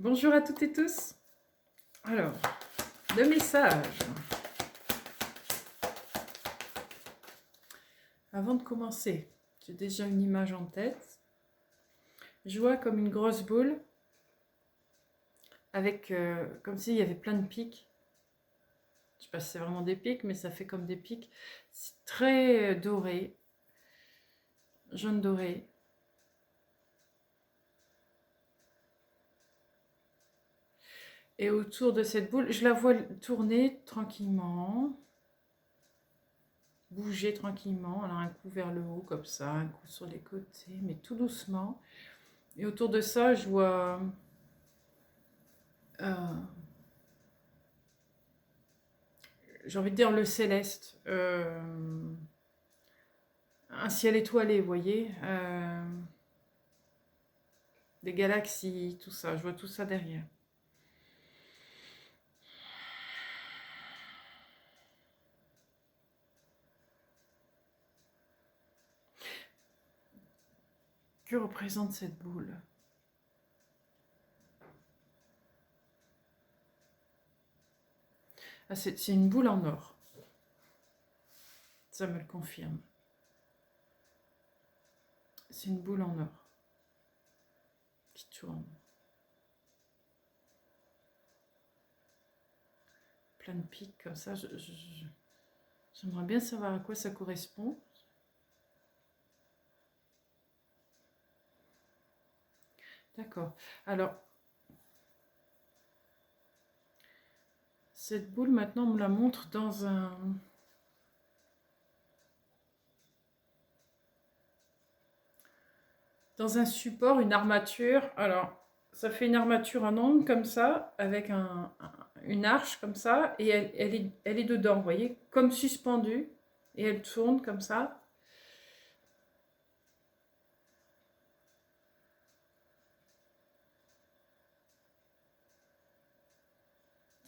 Bonjour à toutes et tous. Alors, le message. Avant de commencer, j'ai déjà une image en tête. Je vois comme une grosse boule avec comme s'il y avait plein de pics. Je sais pas si c'est vraiment des pics, mais ça fait comme des pics. C'est très doré, jaune doré. Et autour de cette boule, je la vois tourner tranquillement, bouger tranquillement. Elle a un coup vers le haut comme ça, un coup sur les côtés, mais tout doucement. Et autour de ça, je vois j'ai envie de dire le céleste, un ciel étoilé, vous voyez, des galaxies, tout ça, je vois tout ça derrière. Que représente cette boule? Ah, c'est une boule en or. Ça me le confirme. C'est une boule en or qui tourne. Plein de pics comme ça. J'aimerais bien savoir à quoi ça correspond. D'accord. Alors, cette boule, maintenant, on me la montre dans un support, une armature. Alors, ça fait une armature en ongle comme ça, avec une arche comme ça, et elle est dedans, vous voyez, comme suspendue, et elle tourne comme ça.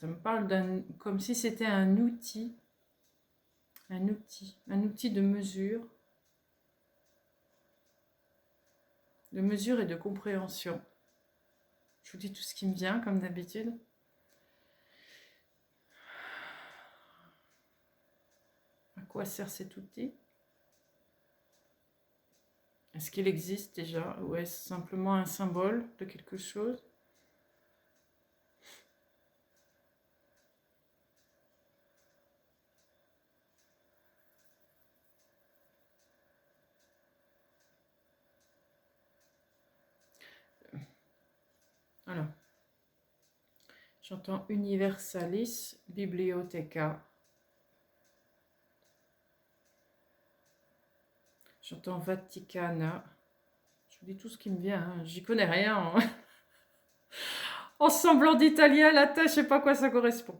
Ça me parle comme si c'était un outil de mesure et de compréhension. Je vous dis tout ce qui me vient, comme d'habitude. À quoi sert cet outil? Est-ce qu'il existe déjà, ou est-ce simplement un symbole de quelque chose? Alors, j'entends Universalis Bibliotheca. J'entends Vaticana. Je vous dis tout ce qui me vient, hein. J'y connais rien. En semblant d'italien, la tâche, je sais pas à quoi ça correspond.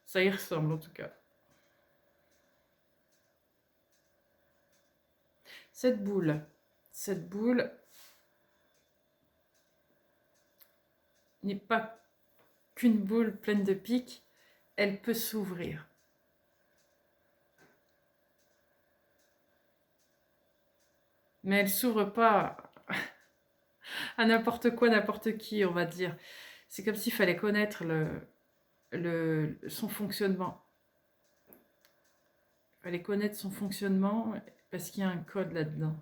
Ça y ressemble en tout cas. Cette boule n'est pas qu'une boule pleine de pics, elle peut s'ouvrir. Mais elle s'ouvre pas à n'importe quoi, n'importe qui, on va dire. C'est comme s'il fallait connaître son fonctionnement. Il fallait connaître son fonctionnement parce qu'il y a un code là-dedans.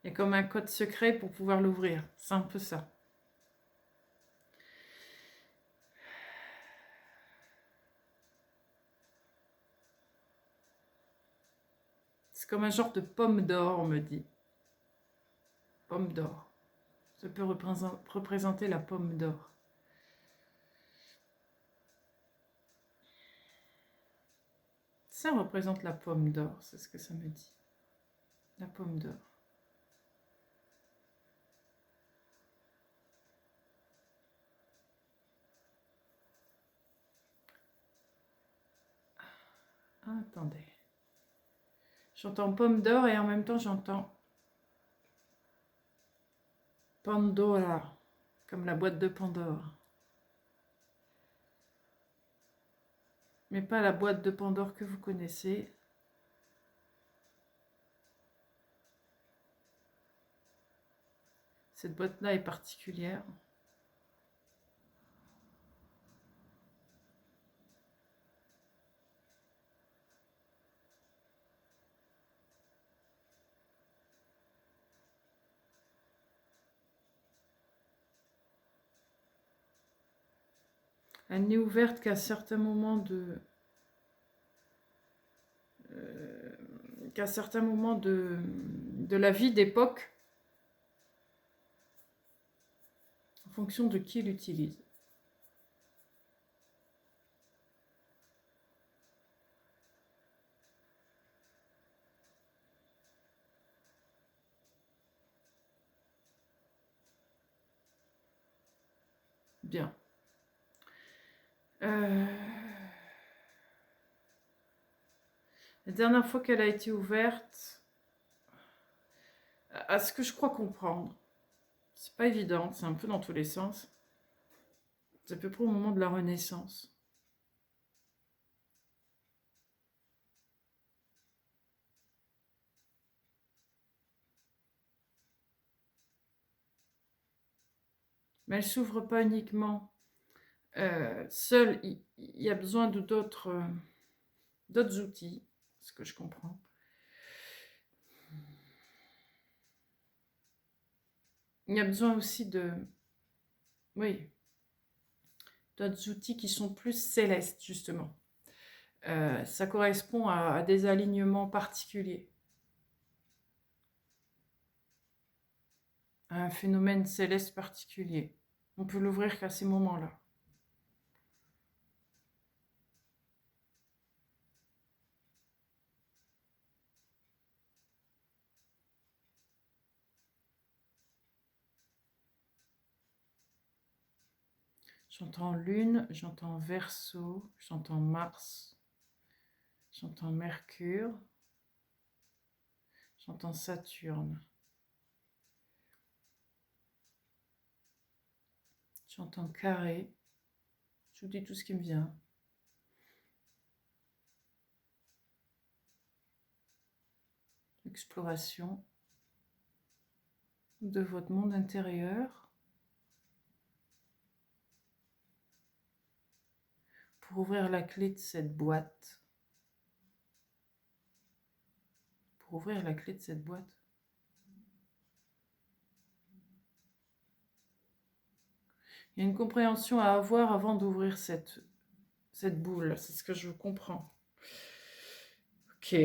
Il y a comme un code secret pour pouvoir l'ouvrir. C'est un peu ça. C'est comme un genre de pomme d'or, on me dit. Pomme d'or. Ça peut représenter la pomme d'or. Ça représente la pomme d'or, c'est ce que ça me dit. La pomme d'or. Ah, attendez. J'entends pomme d'or et en même temps j'entends Pandora, comme la boîte de Pandore. Mais pas la boîte de Pandore que vous connaissez. Cette boîte-là est particulière. Elle n'est ouverte qu'à certains moments de la vie d'époque, en fonction de qui l'utilise. Bien. La dernière fois qu'elle a été ouverte, à ce que je crois comprendre, c'est pas évident, c'est un peu dans tous les sens. C'est à peu près au moment de la Renaissance. Mais elle s'ouvre pas uniquement seule. Il y a besoin de d'autres outils, ce que je comprends. Il y a besoin aussi oui, d'autres outils qui sont plus célestes, justement. Ça correspond à des alignements particuliers, à un phénomène céleste particulier. On peut l'ouvrir qu'à ces moments-là. J'entends Lune, j'entends Verseau, j'entends Mars, j'entends Mercure, j'entends Saturne, j'entends Carré. Je vous dis tout ce qui me vient. Exploration de votre monde intérieur pour ouvrir la clé de cette boîte. Pour ouvrir la clé de cette boîte. Il y a une compréhension à avoir avant d'ouvrir cette boule. C'est ce que je comprends. Ok.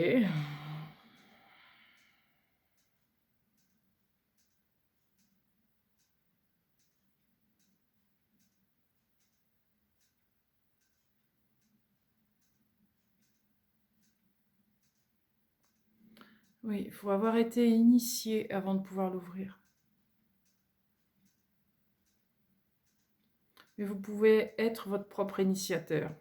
Oui, il faut avoir été initié avant de pouvoir l'ouvrir. Mais vous pouvez être votre propre initiateur.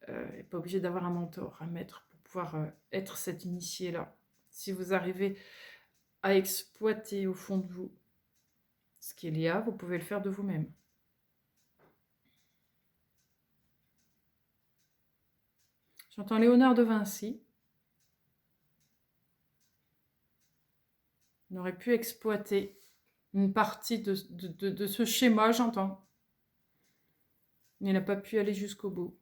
Pas obligé d'avoir un mentor, un maître pour pouvoir être cet initié-là. Si vous arrivez à exploiter au fond de vous ce qu'il y a, vous pouvez le faire de vous-même. J'entends Léonard de Vinci. On aurait pu exploiter une partie de ce schéma, j'entends. Mais il n'a pas pu aller jusqu'au bout.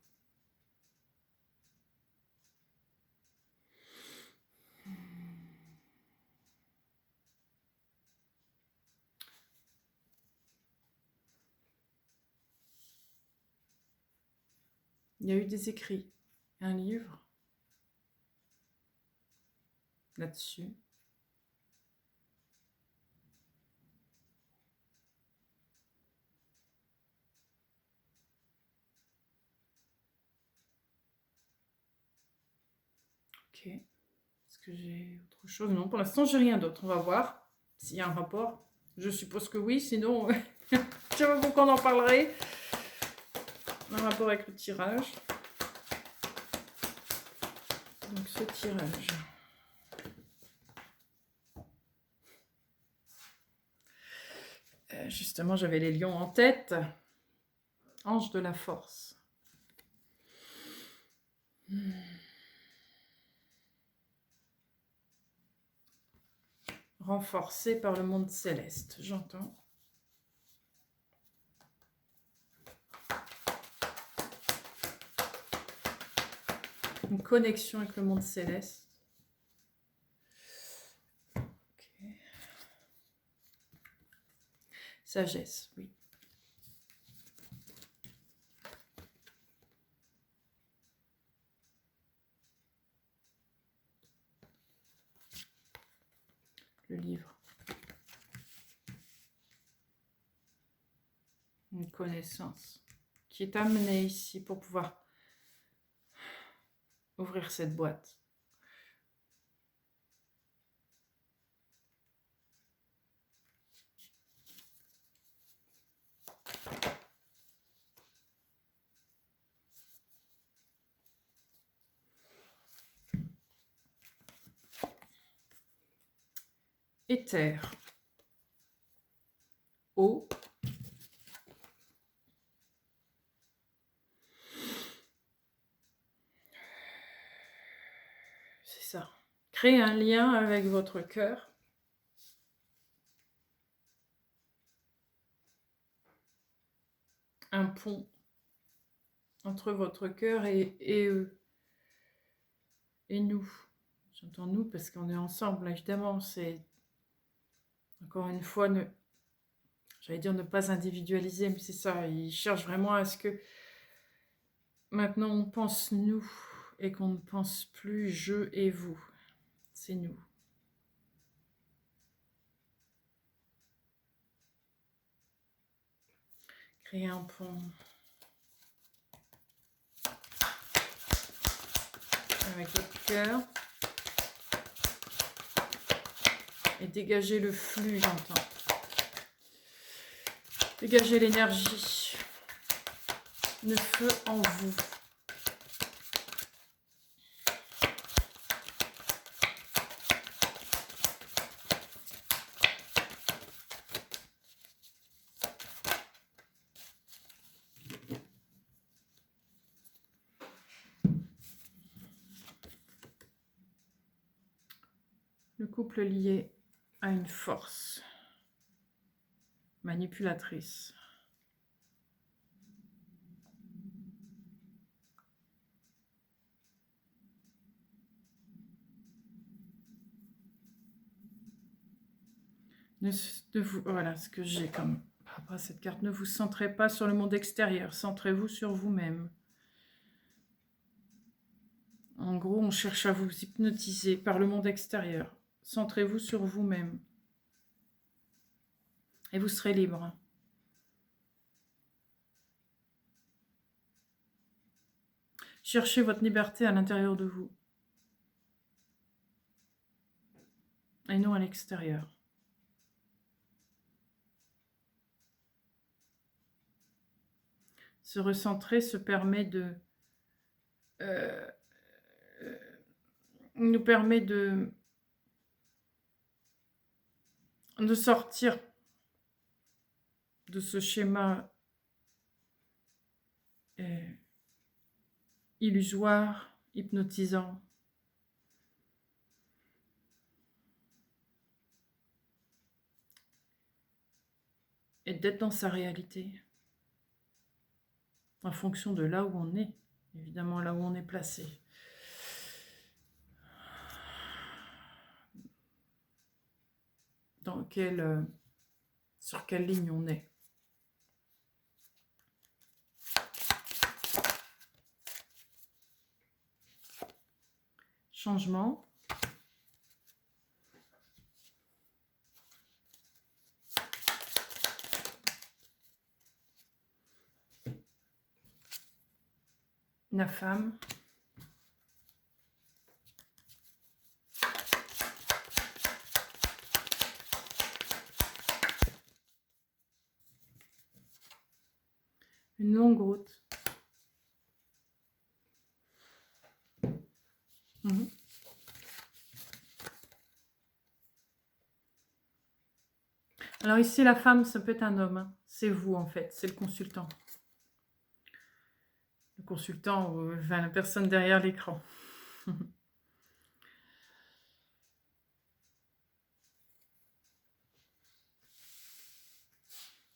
Il y a eu des écrits, un livre là-dessus. Ok. Est-ce que j'ai autre chose? Non, pour l'instant, j'ai rien d'autre. On va voir s'il y a un rapport. Je suppose que oui, sinon, je vous qu'on en parlerait. Un rapport avec le tirage. Donc, ce tirage. Justement, j'avais les lions en tête. Ange de la force. Renforcé par le monde céleste, j'entends. Une connexion avec le monde céleste. Okay. Sagesse, oui. une connaissance qui est amenée ici pour pouvoir ouvrir cette boîte. Éther, eau, c'est ça. Créez un lien avec votre cœur. Un pont entre votre cœur et eux. Et nous. J'entends nous parce qu'on est ensemble, évidemment. C'est, encore une fois, j'allais dire ne pas individualiser, mais c'est ça. Ils cherchent vraiment à ce que maintenant on pense nous et qu'on ne pense plus je et vous. C'est nous. Créer un pont avec votre cœur et dégager le flux, j'entends. Dégager l'énergie, le feu en vous. Le couple lié à une force manipulatrice. Voilà ce que j'ai comme par rapport à cette carte. Ne vous centrez pas sur le monde extérieur, centrez-vous sur vous-même. En gros, on cherche à vous hypnotiser par le monde extérieur. Centrez-vous sur vous-même. Et vous serez libre. Cherchez votre liberté à l'intérieur de vous. Et non à l'extérieur. Se recentrer se permet nous permet de sortir de ce schéma illusoire, hypnotisant. Et d'être dans sa réalité. En fonction de là où on est. Évidemment, là où on est placé. Sur quelle ligne on est. Changement. La femme. Une longue route. Alors ici, la femme, ça peut être un homme. Hein. C'est vous, en fait. C'est le consultant. Le consultant, enfin, la personne derrière l'écran.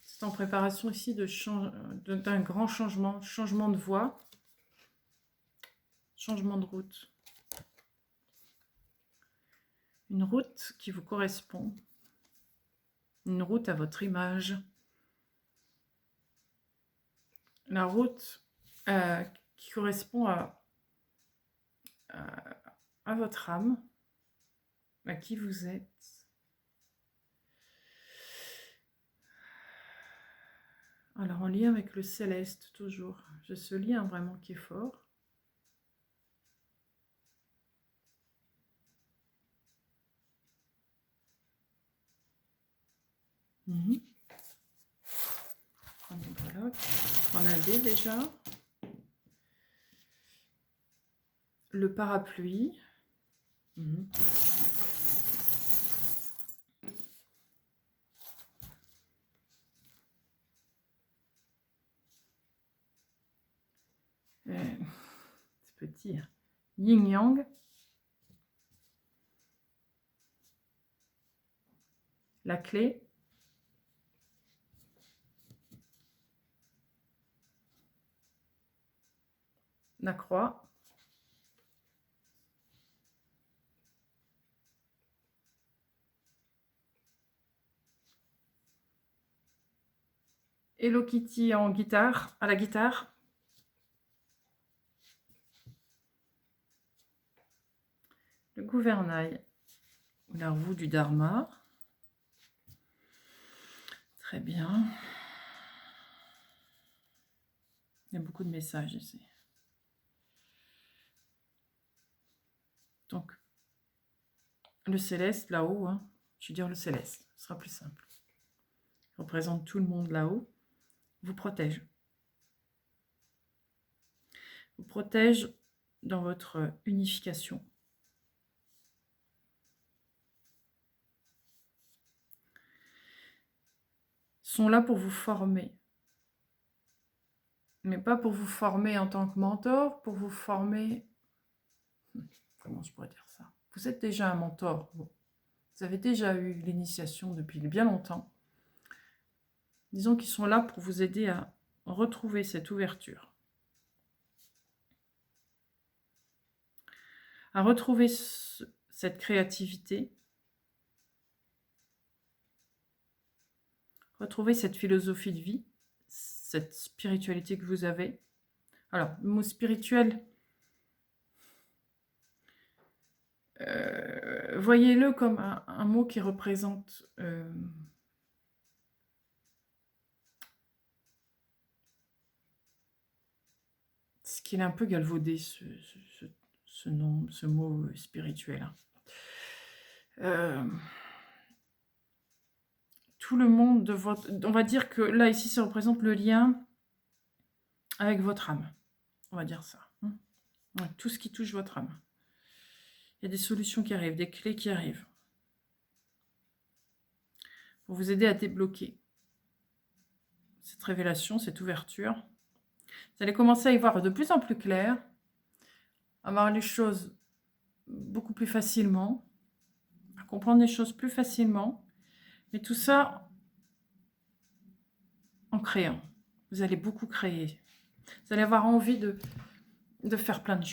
C'est en préparation ici d'un grand changement. Changement de voie. Changement de route. Une route qui vous correspond. Une route à votre image. La route qui correspond à votre âme, à qui vous êtes. Alors, en lien avec le céleste, toujours. J'ai ce lien vraiment qui est fort. Mhm. Voilà. On a des déjà. Le parapluie. Mhm. C'est petit. Hein. Yin-yang. La clé. La croix. Hello Kitty en guitare, à la guitare. Le gouvernail. La roue du Dharma. Très bien. Il y a beaucoup de messages ici. Donc, le céleste là-haut, hein, je vais dire le céleste, ce sera plus simple. Il représente tout le monde là-haut. Vous protège. Vous protège dans votre unification. Ils sont là pour vous former. Mais pas pour vous former en tant que mentor, pour vous former... Comment je pourrais dire ça? Vous êtes déjà un mentor. Bon. Vous avez déjà eu l'initiation depuis bien longtemps. Disons qu'ils sont là pour vous aider à retrouver cette ouverture. À retrouver cette créativité. Retrouver cette philosophie de vie. Cette spiritualité que vous avez. Alors, le mot spirituel, voyez-le comme un mot qui représente ce qu'il est un peu galvaudé, ce nom, ce mot spirituel. Tout le monde de votre... On va dire que là, ici, ça représente le lien avec votre âme. On va dire ça. Tout ce qui touche votre âme. Il y a des solutions qui arrivent, des clés qui arrivent. Pour vous aider à débloquer cette révélation, cette ouverture. Vous allez commencer à y voir de plus en plus clair, à voir les choses beaucoup plus facilement, à comprendre les choses plus facilement, mais tout ça en créant. Vous allez beaucoup créer. Vous allez avoir envie de faire plein de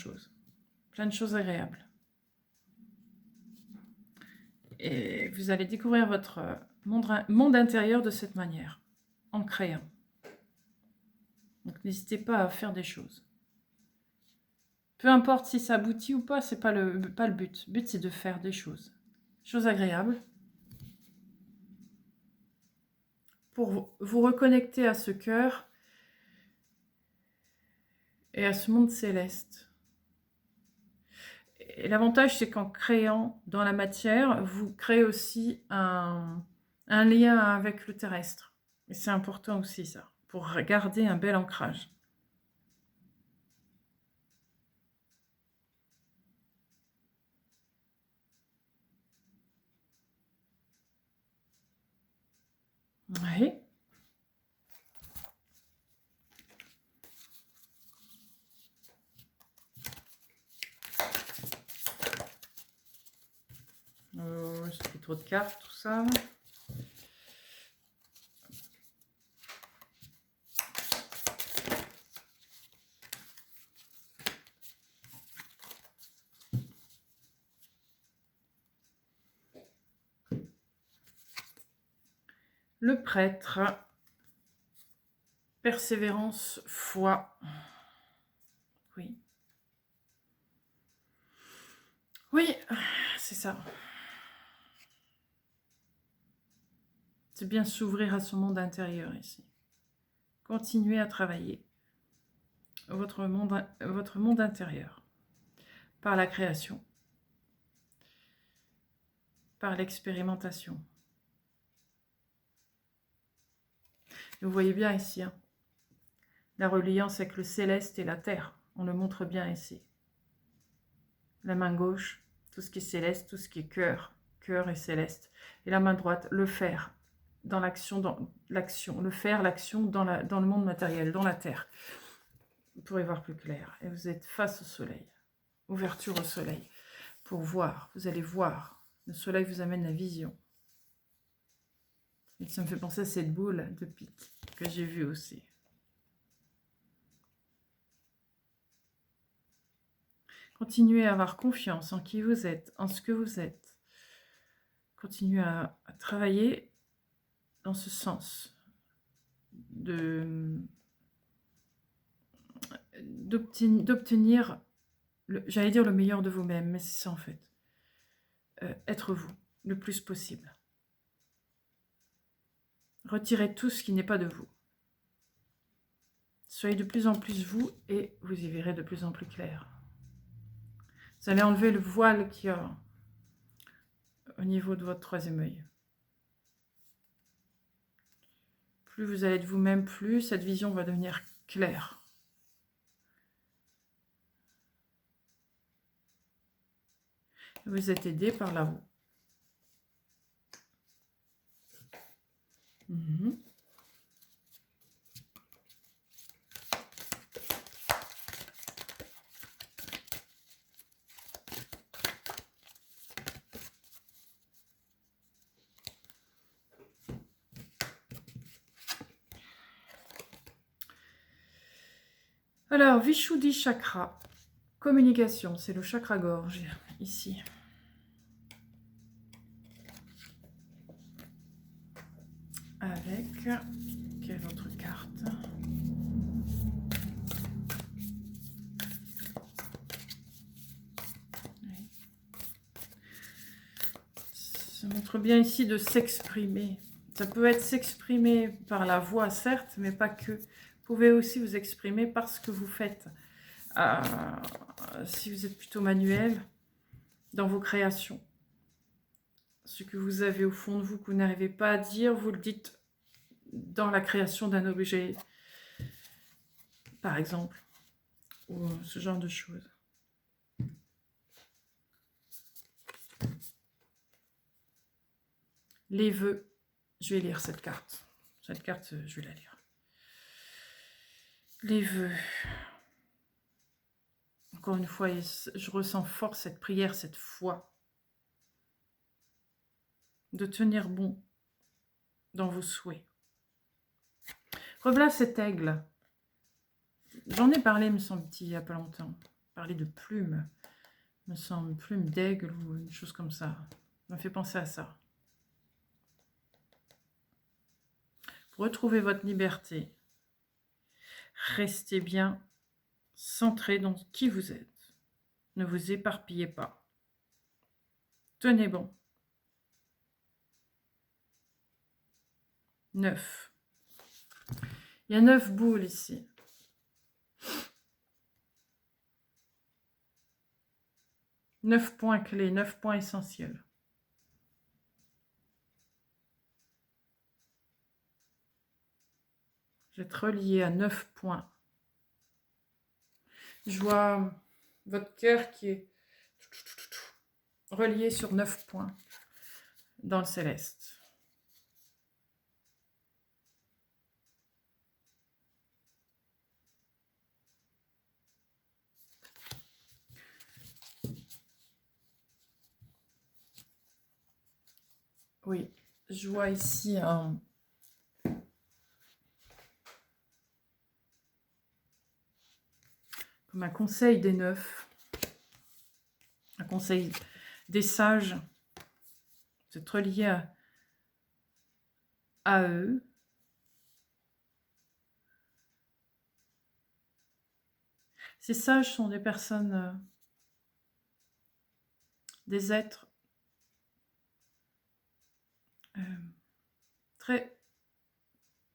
choses agréables. Et vous allez découvrir votre monde intérieur de cette manière, en créant. Donc n'hésitez pas à faire des choses. Peu importe si ça aboutit ou pas, c'est pas le but. Le but, c'est de faire des choses. Choses agréables. Pour vous reconnecter à ce cœur et à ce monde céleste. Et l'avantage, c'est qu'en créant dans la matière, vous créez aussi un lien avec le terrestre. Et c'est important aussi ça, pour garder un bel ancrage. Oui. J'ai pris trop de cartes, tout ça. Le prêtre. Persévérance, foi. Oui. Oui, c'est ça. C'est bien s'ouvrir à son monde intérieur ici. continuez à travailler votre monde intérieur par la création, par l'expérimentation. Vous voyez bien ici, hein, la reliance avec le céleste et la terre. On le montre bien ici. La main gauche, tout ce qui est céleste, tout ce qui est cœur, cœur et céleste. Et la main droite, le faire, dans l'action, le faire, l'action dans le monde matériel, dans la terre. Vous pourrez voir plus clair. Et vous êtes face au soleil. Ouverture au soleil. Pour voir, vous allez voir. Le soleil vous amène la vision. Et ça me fait penser à cette boule de pique que j'ai vue aussi. Continuez à avoir confiance en qui vous êtes, en ce que vous êtes. Continuez à travailler dans ce sens d'obtenir, j'allais dire le meilleur de vous-même, mais c'est ça en fait. Être vous, le plus possible. Retirez tout ce qui n'est pas de vous. Soyez de plus en plus vous et vous y verrez de plus en plus clair. Vous allez enlever le voile qu'il y a au niveau de votre troisième œil. Plus vous allez être vous-même, plus cette vision va devenir claire. Vous êtes aidé par là-haut. Alors, Vishuddhi Chakra, communication, c'est le chakra gorge, ici. Avec, quelle autre carte? Oui. Ça montre bien ici de s'exprimer. Ça peut être s'exprimer par la voix, certes, mais pas que. Vous pouvez aussi vous exprimer par ce que vous faites. Si vous êtes plutôt manuel, dans vos créations. Ce que vous avez au fond de vous que vous n'arrivez pas à dire, vous le dites dans la création d'un objet, par exemple, ou ce genre de choses. Les vœux, je vais lire cette carte. Cette carte, je vais la lire. Les vœux. Encore une fois, je ressens fort cette prière, cette foi. De tenir bon dans vos souhaits. Revoilà cet aigle. J'en ai parlé, me semble-t-il, il n'y a pas longtemps. Parler de plumes. Me semble, plume d'aigle ou une chose comme ça. Ça me fait penser à ça. Pour retrouver votre liberté, restez bien centré dans qui vous êtes. Ne vous éparpillez pas. Tenez bon. 9. Il y a 9 boules ici. Neuf points clés, 9 points essentiels. Vous êtes relié à 9 points. Je vois votre cœur qui est relié sur 9 points dans le céleste. Oui, je vois ici comme un conseil des 9, un conseil des sages. Vous êtes relié à eux. Ces sages sont des personnes, des êtres très,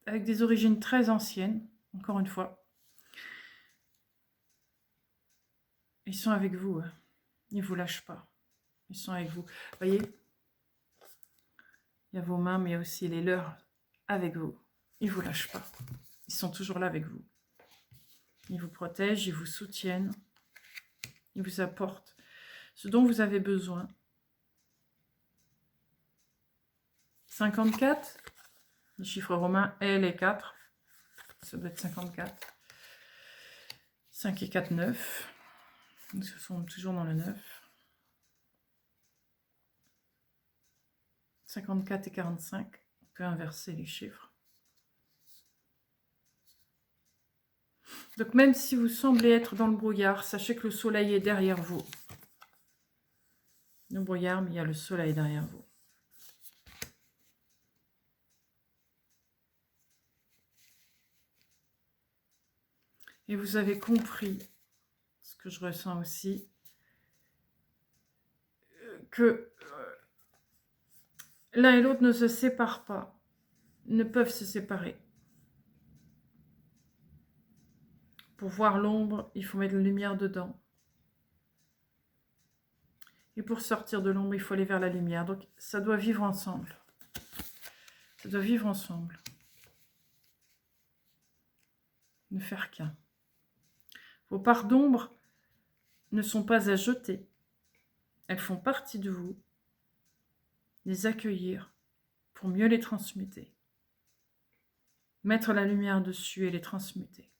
avec des origines très anciennes, encore une fois. Ils sont avec vous, hein. Ils ne vous lâchent pas. Ils sont avec vous. Vous voyez, il y a vos mains, mais il y a aussi les leurs avec vous. Ils ne vous lâchent pas. Ils sont toujours là avec vous. Ils vous protègent, ils vous soutiennent. Ils vous apportent ce dont vous avez besoin. 54, les chiffres romains, L et 4. Ça doit être 54. 5 et 4, 9. Donc, ce sont toujours dans le 9. 54 et 45. On peut inverser les chiffres. Donc, même si vous semblez être dans le brouillard, sachez que le soleil est derrière vous. Le brouillard, mais il y a le soleil derrière vous. Et vous avez compris, ce que je ressens aussi, que l'un et l'autre ne se séparent pas, ne peuvent se séparer. Pour voir l'ombre, il faut mettre la lumière dedans. Et pour sortir de l'ombre, il faut aller vers la lumière. Donc, ça doit vivre ensemble. Ça doit vivre ensemble. Ne faire qu'un. Vos parts d'ombre ne sont pas à jeter. Elles font partie de vous. Les accueillir pour mieux les transmuter. Mettre la lumière dessus et les transmuter.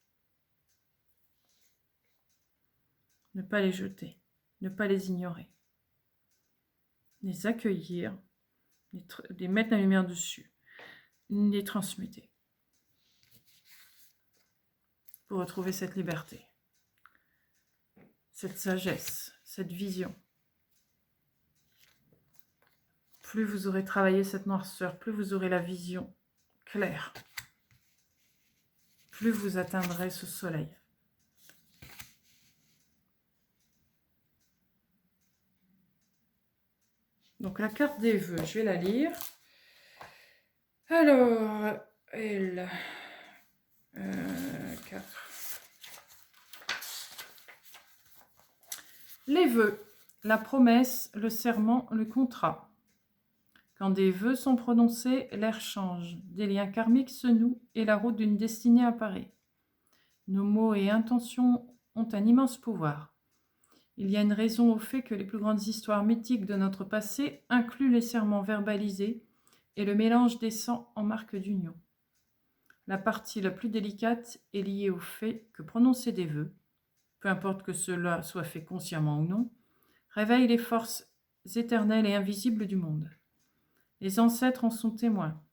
Ne pas les jeter. Ne pas les ignorer. Les accueillir. Les mettre la lumière dessus. Les transmuter. Pour retrouver cette liberté. Cette sagesse. Cette vision. Plus vous aurez travaillé cette noirceur, plus vous aurez la vision claire. Plus vous atteindrez ce soleil. Donc la carte des vœux, je vais la lire. Alors, L, 4. Les vœux, la promesse, le serment, le contrat. Quand des vœux sont prononcés, l'air change, des liens karmiques se nouent et la route d'une destinée apparaît. Nos mots et intentions ont un immense pouvoir. Il y a une raison au fait que les plus grandes histoires mythiques de notre passé incluent les serments verbalisés et le mélange des sangs en marque d'union. La partie la plus délicate est liée au fait que prononcer des vœux, peu importe que cela soit fait consciemment ou non, réveille les forces éternelles et invisibles du monde. Les ancêtres en sont témoins.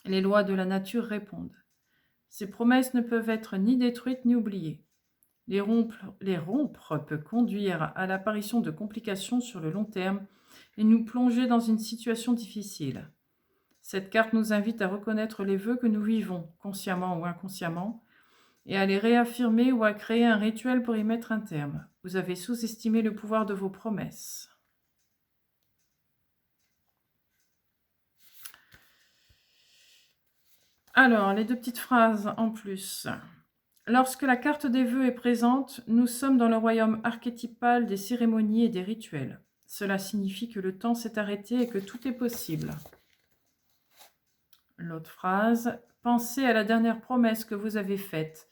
Les lois de la nature répondent. Ces promesses ne peuvent être ni détruites ni oubliées. Les rompre peut conduire à l'apparition de complications sur le long terme et nous plonger dans une situation difficile. Cette carte nous invite à reconnaître les vœux que nous vivons, consciemment ou inconsciemment, et à les réaffirmer ou à créer un rituel pour y mettre un terme. Vous avez sous-estimé le pouvoir de vos promesses. Alors, les deux petites phrases en plus. Lorsque la carte des vœux est présente, nous sommes dans le royaume archétypal des cérémonies et des rituels. Cela signifie que le temps s'est arrêté et que tout est possible. L'autre phrase, pensez à la dernière promesse que vous avez faite.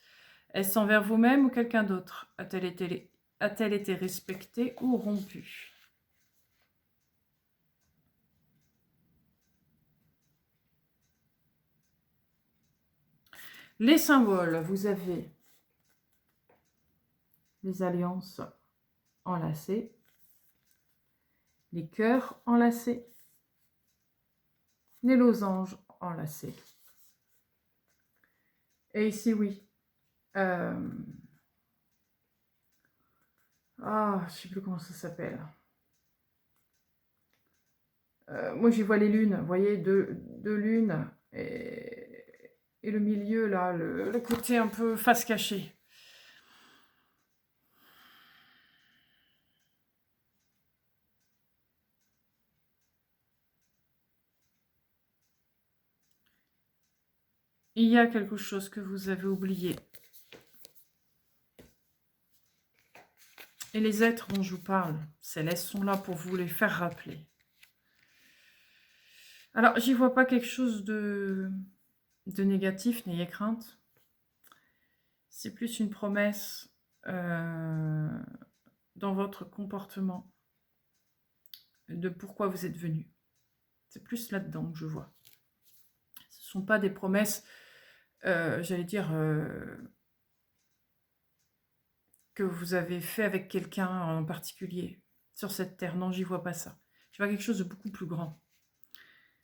Est-ce envers vous-même ou quelqu'un d'autre? A-t-elle été respectée ou rompue? Les symboles, vous avez les alliances enlacées, les cœurs enlacés, les losanges enlacés. Et ici, oui. Je ne sais plus comment ça s'appelle. Moi, j'y vois les lunes. Vous voyez, deux lunes. Et le milieu, là, le côté un peu face cachée. il y a quelque chose que vous avez oublié. Et les êtres dont je vous parle, célestes, sont là pour vous les faire rappeler. Alors, j'y vois pas quelque chose de négatif, n'ayez crainte. C'est plus une promesse dans votre comportement de pourquoi vous êtes venu. C'est plus là-dedans que je vois. Ce ne sont pas des promesses, j'allais dire, que vous avez fait avec quelqu'un en particulier sur cette terre. Non, j'y vois pas ça. Je vois quelque chose de beaucoup plus grand.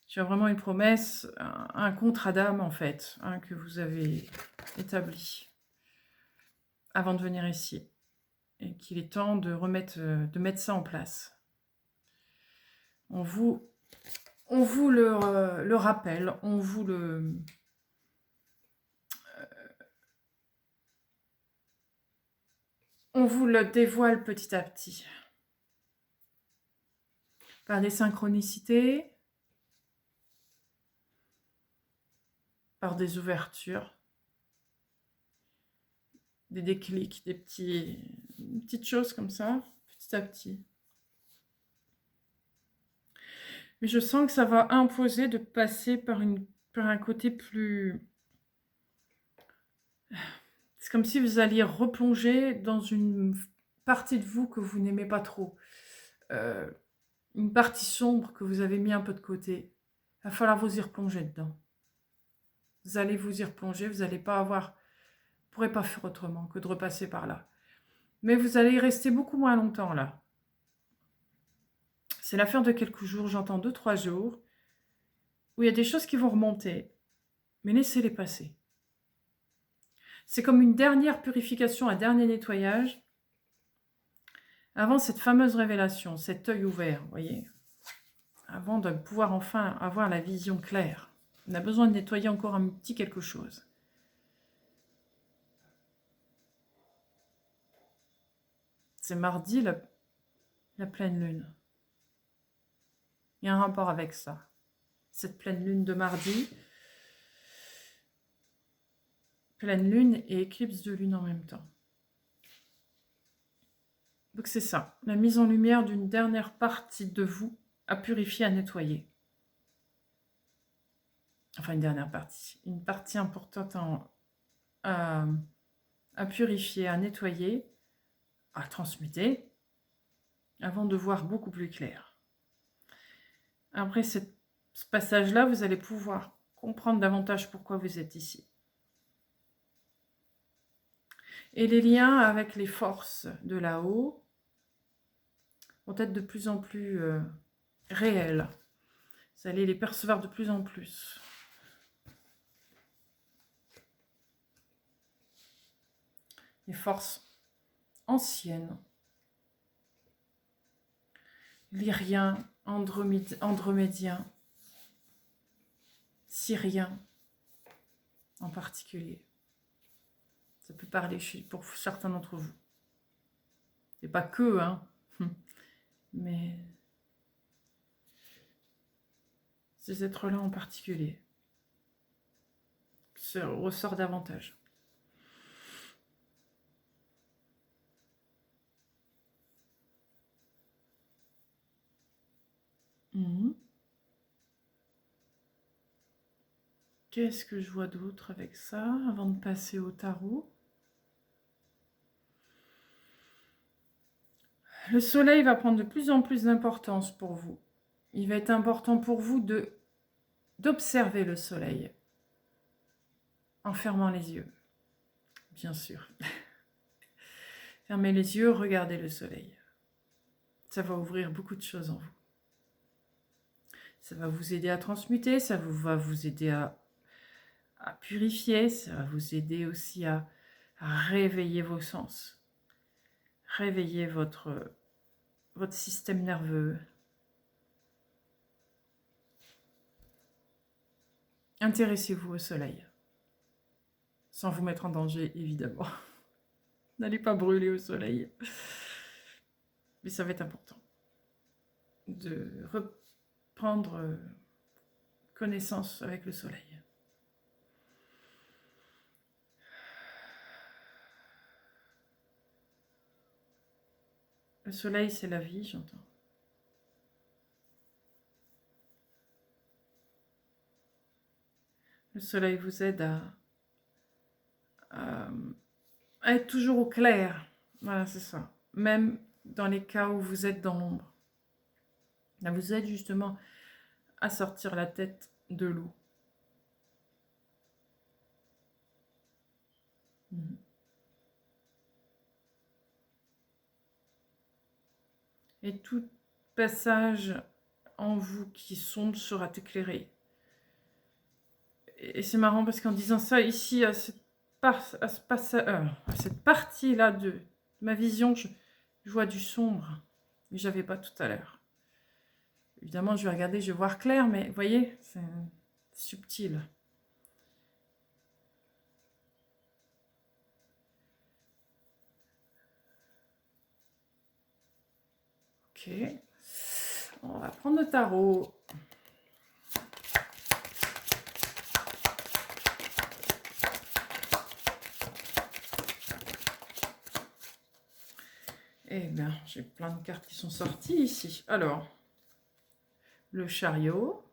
Je vois vraiment une promesse, un contrat d'âme en fait, hein, que vous avez établi avant de venir ici. Et qu'il est temps de mettre ça en place. On vous le rappelle, on vous le dévoile petit à petit. Par des synchronicités, par des ouvertures, des déclics, des petites choses comme ça, petit à petit. Mais je sens que ça va imposer de passer par un côté plus... C'est comme si vous alliez replonger dans une partie de vous que vous n'aimez pas trop. Une partie sombre que vous avez mis un peu de côté. Il va falloir vous y replonger dedans. Vous allez vous y replonger, vous n'allez pas avoir... Vous ne pourrez pas faire autrement que de repasser par là. Mais vous allez y rester beaucoup moins longtemps là. C'est l'affaire de quelques jours, j'entends 2-3 jours, où il y a des choses qui vont remonter, mais laissez-les passer. C'est comme une dernière purification, un dernier nettoyage, avant cette fameuse révélation, cet œil ouvert, vous voyez, avant de pouvoir enfin avoir la vision claire. On a besoin de nettoyer encore un petit quelque chose. C'est mardi, la pleine lune. Il y a un rapport avec ça. Cette pleine lune de mardi, pleine lune et éclipse de lune en même temps. Donc c'est ça, la mise en lumière d'une dernière partie de vous à purifier, à nettoyer. Enfin, une partie importante à purifier, à nettoyer, à transmuter, avant de voir beaucoup plus clair. Après ce passage-là, vous allez pouvoir comprendre davantage pourquoi vous êtes ici. Et les liens avec les forces de là-haut vont être de plus en plus réels. Vous allez les percevoir de plus en plus. Les forces anciennes, lyriens, andromédiens, syriens en particulier. Ça peut parler pour certains d'entre vous. C'est pas que, hein, mais ces êtres-là en particulier se ressort davantage. Qu'est-ce que je vois d'autre avec ça avant de passer au tarot? Le soleil va prendre de plus en plus d'importance pour vous. Il va être important pour vous d'observer le soleil en fermant les yeux, bien sûr. Fermez les yeux, regardez le soleil. Ça va ouvrir beaucoup de choses en vous. Ça va vous aider à transmuter, ça va vous aider à purifier, ça va vous aider aussi à réveiller vos sens. Réveiller votre système nerveux. Intéressez-vous au soleil. Sans vous mettre en danger, évidemment. N'allez pas brûler au soleil. Mais ça va être important de reprendre connaissance avec le soleil. Le soleil, c'est la vie, j'entends. Le soleil vous aide à être toujours au clair. Voilà, c'est ça. Même dans les cas où vous êtes dans l'ombre. Là, vous aide justement à sortir la tête de l'eau. Et tout passage en vous qui sombre sera éclairé. Et c'est marrant parce qu'en disant ça, ici, à cette partie-là de ma vision, je vois du sombre que je n'avais pas tout à l'heure. Évidemment, je vais regarder, je vais voir clair, mais vous voyez, c'est subtil. Ok. On va prendre le tarot. Eh bien, j'ai plein de cartes qui sont sorties ici. Alors, le chariot.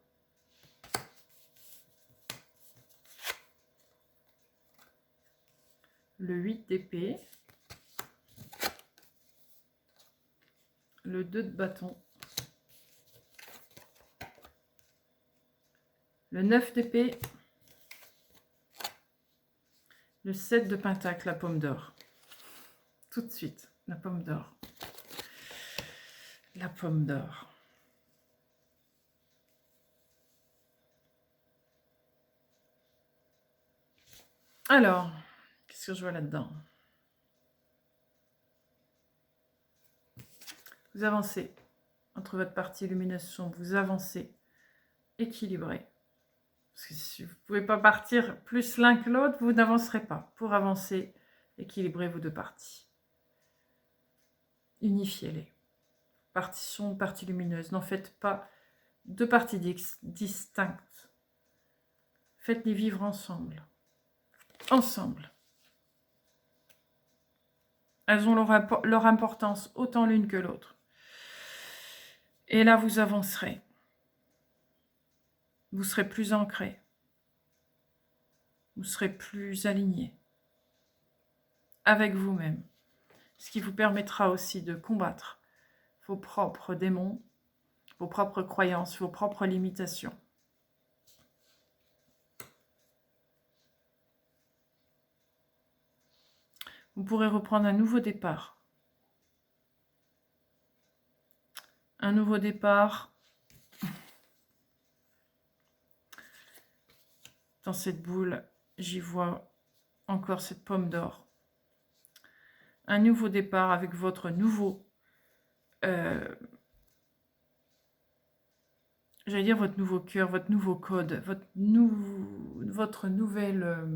Le 8 d'épée. Le 2 de bâton. Le 9 d'épée. Le 7 de pentacle, la pomme d'or. Tout de suite, la pomme d'or. La pomme d'or. Alors, qu'est-ce que je vois là-dedans? Vous avancez entre votre partie lumineuse sombre, vous avancez équilibré. Parce que si vous ne pouvez pas partir plus l'un que l'autre, vous n'avancerez pas. Pour avancer, équilibrez vos deux parties. Unifiez-les. Partie sombre, partie lumineuse. N'en faites pas deux parties distinctes. Faites-les vivre ensemble. Ensemble. Elles ont leur importance, autant l'une que l'autre. Et là, vous avancerez. Vous serez plus ancré. Vous serez plus aligné avec vous-même. Ce qui vous permettra aussi de combattre vos propres démons, vos propres croyances, vos propres limitations. Vous pourrez reprendre un nouveau départ. Un nouveau départ dans cette boule. J'y vois encore cette pomme d'or. Un nouveau départ avec votre nouveau... j'allais dire votre nouveau cœur, votre nouveau code, votre nouvelle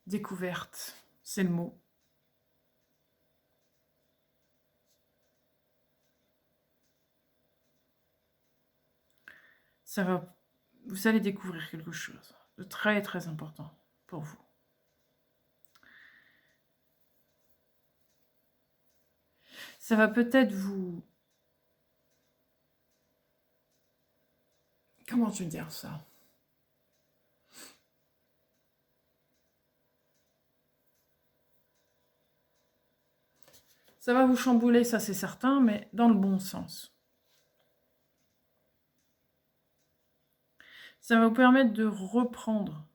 découverte. C'est le mot. Vous allez découvrir quelque chose de très très important pour vous. Ça va peut-être vous... Comment je vais dire ça? Ça va vous chambouler, ça c'est certain, mais dans le bon sens. Ça va vous permettre de reprendre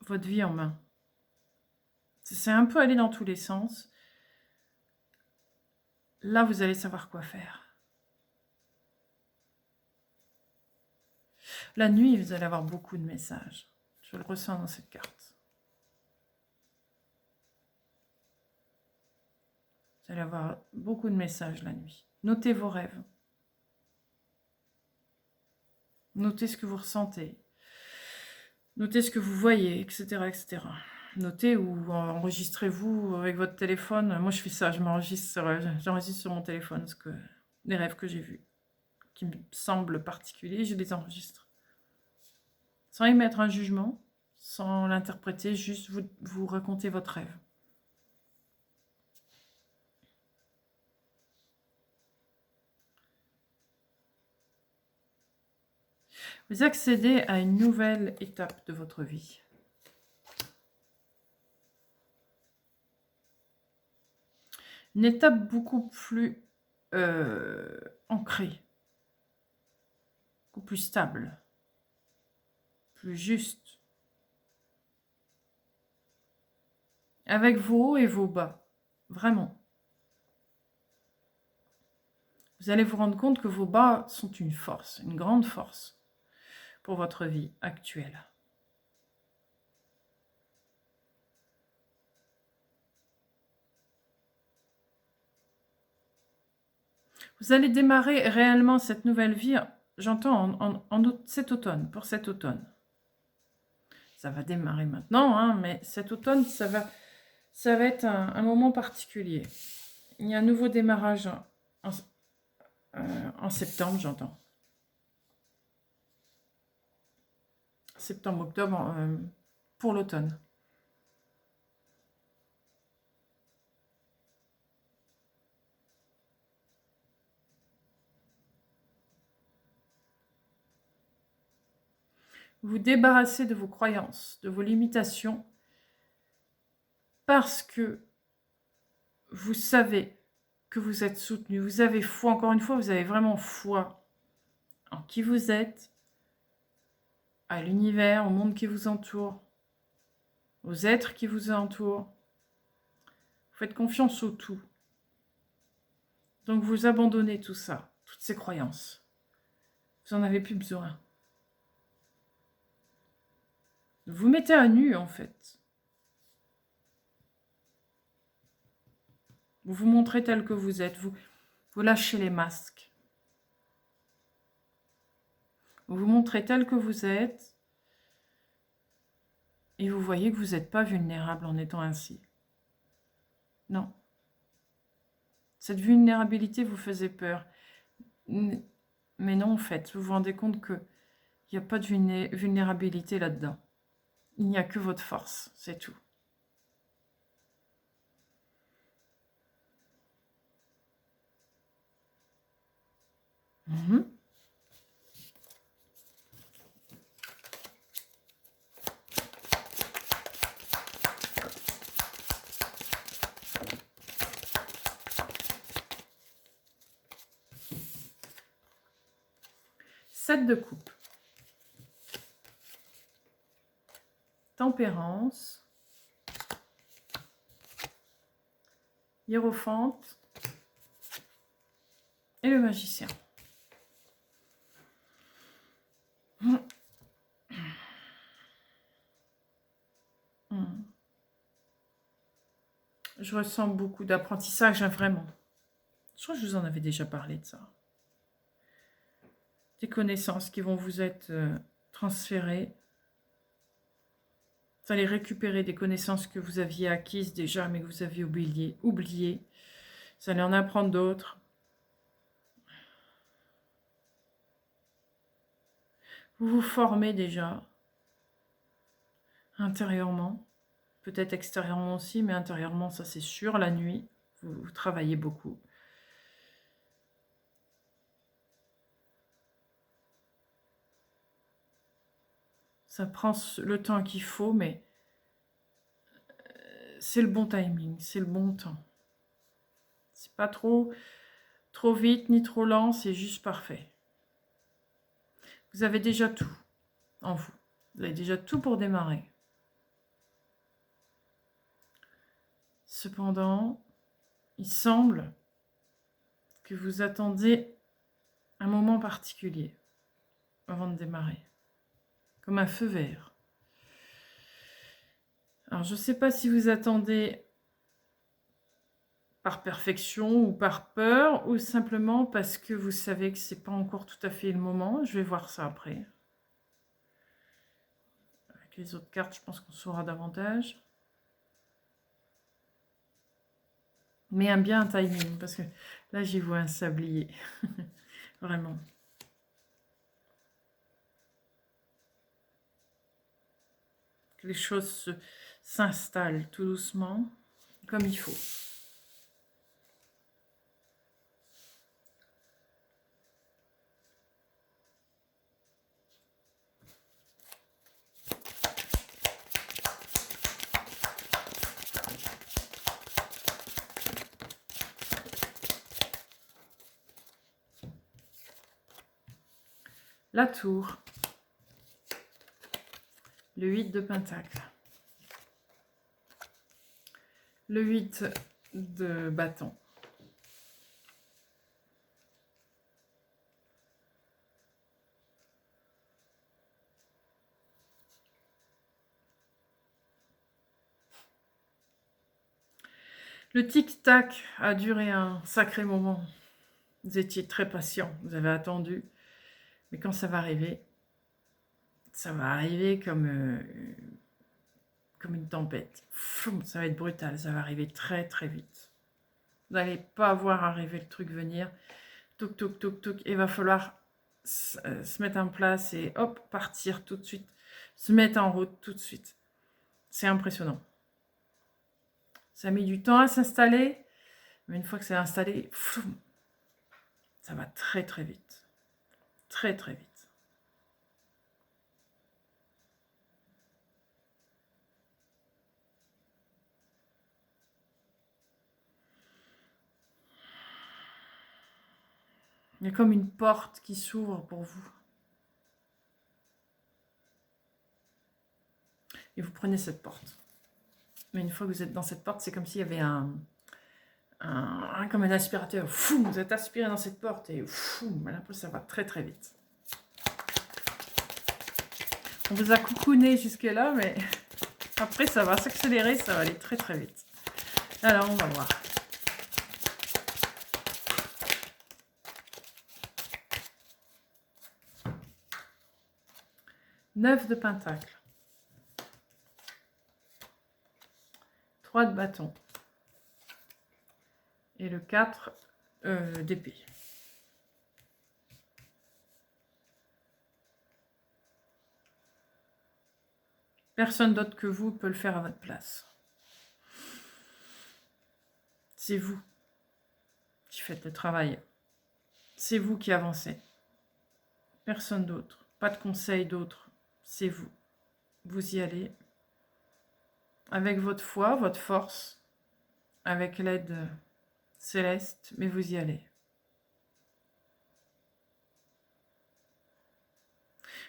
votre vie en main. C'est un peu aller dans tous les sens. Là, vous allez savoir quoi faire. La nuit, vous allez avoir beaucoup de messages. Je le ressens dans cette carte. Vous allez avoir beaucoup de messages la nuit. Notez vos rêves. Notez ce que vous ressentez. Notez ce que vous voyez, etc., etc. Notez ou enregistrez-vous avec votre téléphone. Moi, je fais ça, j'enregistre sur mon téléphone les rêves que j'ai vus, qui me semblent particuliers, je les enregistre. Sans y mettre un jugement, sans l'interpréter, juste vous racontez votre rêve. Vous accédez à une nouvelle étape de votre vie. Une étape beaucoup plus ancrée, beaucoup plus stable, plus juste. Avec vos hauts et vos bas, vraiment. Vous allez vous rendre compte que vos bas sont une force, une grande force pour votre vie actuelle. Vous allez démarrer réellement cette nouvelle vie, j'entends, cet automne, pour cet automne. Ça va démarrer maintenant, hein, mais cet automne, ça va être un moment particulier. Il y a un nouveau démarrage en septembre, j'entends. Septembre, octobre, pour l'automne. Vous débarrassez de vos croyances, de vos limitations, parce que vous savez que vous êtes soutenu. Vous avez foi, encore une fois, vous avez vraiment foi en qui vous êtes, à l'univers, au monde qui vous entoure, aux êtres qui vous entourent. Vous faites confiance au tout. Donc vous abandonnez tout ça, toutes ces croyances. Vous n'en avez plus besoin. Vous vous mettez à nu, en fait. Vous vous montrez tel que vous êtes. Vous lâchez les masques. Vous vous montrez tel que vous êtes. Et vous voyez que vous n'êtes pas vulnérable en étant ainsi. Non. Cette vulnérabilité vous faisait peur. Mais non, en fait, vous vous rendez compte qu'il n'y a pas de vulnérabilité là-dedans. Il n'y a que votre force, c'est tout. Mhm. Sept de coupe. Tempérance. Hiérophante. Et le magicien. Je ressens beaucoup d'apprentissage, hein, vraiment. Je crois que je vous en avais déjà parlé de ça. Des connaissances qui vont vous être transférées. Vous allez récupérer des connaissances que vous aviez acquises déjà, mais que vous aviez oubliées. Vous allez en apprendre d'autres. Vous vous formez déjà intérieurement, peut-être extérieurement aussi, mais intérieurement, ça c'est sûr. La nuit, vous travaillez beaucoup. Ça prend le temps qu'il faut, mais c'est le bon timing, c'est le bon temps. C'est pas trop vite ni trop lent, c'est juste parfait. Vous avez déjà tout en vous. Vous avez déjà tout pour démarrer. Cependant, il semble que vous attendiez un moment particulier avant de démarrer, comme un feu vert. Alors, je ne sais pas si vous attendez par perfection ou par peur, ou simplement parce que vous savez que ce n'est pas encore tout à fait le moment. Je vais voir ça après. Avec les autres cartes, je pense qu'on saura davantage. Mais bien un timing, parce que là, j'y vois un sablier. Vraiment. Que les choses s'installent tout doucement, comme il faut. La tour. Le 8 de pentacle. Le 8 de bâton. Le tic-tac a duré un sacré moment. Vous étiez très patient, vous avez attendu. Mais quand ça va arriver comme une tempête. Foum, ça va être brutal, ça va arriver très très vite. Vous n'allez pas voir arriver le truc venir. Toc, toc, toc, toc. Il va falloir se mettre en place et hop, partir tout de suite. Se mettre en route tout de suite. C'est impressionnant. Ça a mis du temps à s'installer, mais une fois que c'est installé, foum, ça va très très vite. Très très vite. Il y a comme une porte qui s'ouvre pour vous. Et vous prenez cette porte. Mais une fois que vous êtes dans cette porte, c'est comme s'il y avait comme un aspirateur. Fou, vous êtes aspiré dans cette porte et fou, après ça va très très vite. On vous a coucouné jusque-là, mais après ça va s'accélérer, ça va aller très très vite. Alors on va voir. Neuf de pentacle. 3 de bâton. Et le 4 d'épée. Personne d'autre que vous peut le faire à votre place. C'est vous qui faites le travail. C'est vous qui avancez. Personne d'autre. Pas de conseil d'autre. C'est vous. Vous y allez. Avec votre foi, votre force. Avec l'aide céleste. Mais vous y allez.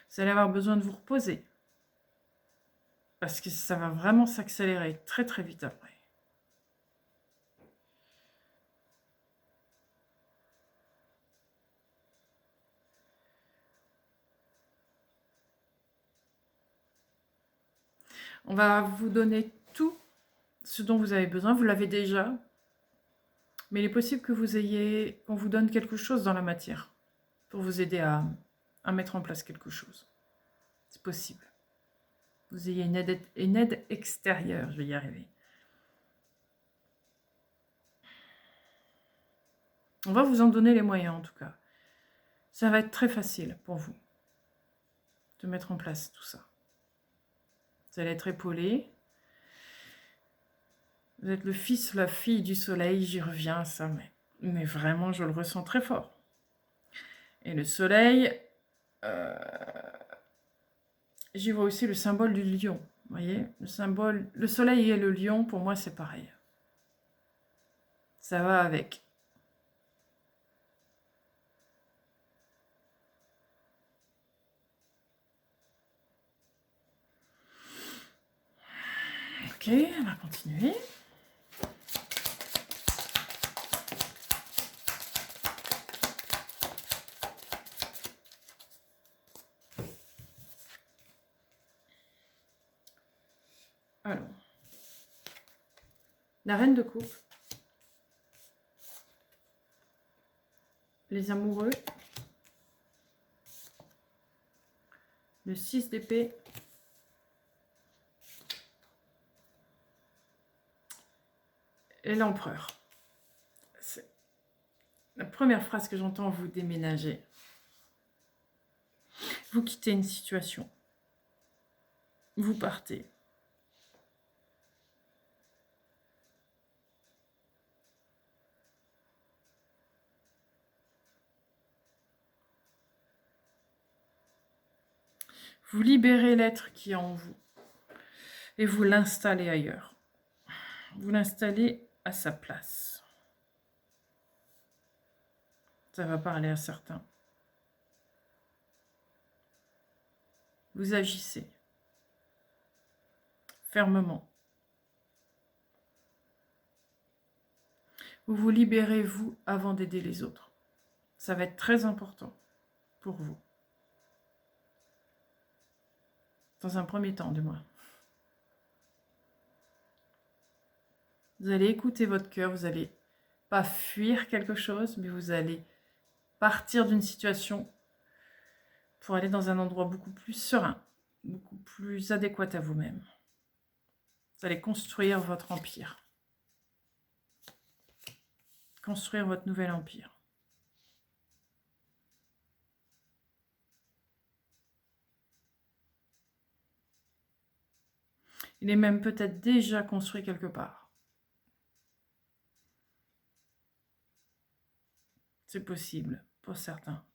Vous allez avoir besoin de vous reposer. Parce que ça va vraiment s'accélérer très très vite après. On va vous donner tout ce dont vous avez besoin. Vous l'avez déjà. Mais il est possible que qu'on vous donne quelque chose dans la matière pour vous aider à mettre en place quelque chose. C'est possible. Vous ayez une aide extérieure, je vais y arriver. On va vous en donner les moyens en tout cas. Ça va être très facile pour vous de mettre en place tout ça. Vous allez être épaulé. Vous êtes le fils ou la fille du soleil, j'y reviens à ça, mais vraiment je le ressens très fort. Et le soleil, j'y vois aussi le symbole du lion. Vous voyez, le soleil et le lion, pour moi, c'est pareil. Ça va avec. Ok, on va continuer. Alors, la reine de coupe, les amoureux, le 6 d'épée, et l'empereur. C'est la première phrase que j'entends, vous déménager. Vous quittez une situation. Vous partez. Vous libérez l'être qui est en vous et vous l'installez ailleurs. Vous l'installez à sa place. Ça va parler à certains. Vous agissez fermement. Vous vous libérez, vous, avant d'aider les autres. Ça va être très important pour vous. Dans un premier temps, du moins. Vous allez écouter votre cœur, vous n'allez pas fuir quelque chose, mais vous allez partir d'une situation pour aller dans un endroit beaucoup plus serein, beaucoup plus adéquat à vous-même. Vous allez construire votre empire. Construire votre nouvel empire. Il est même peut-être déjà construit quelque part. C'est possible pour certains.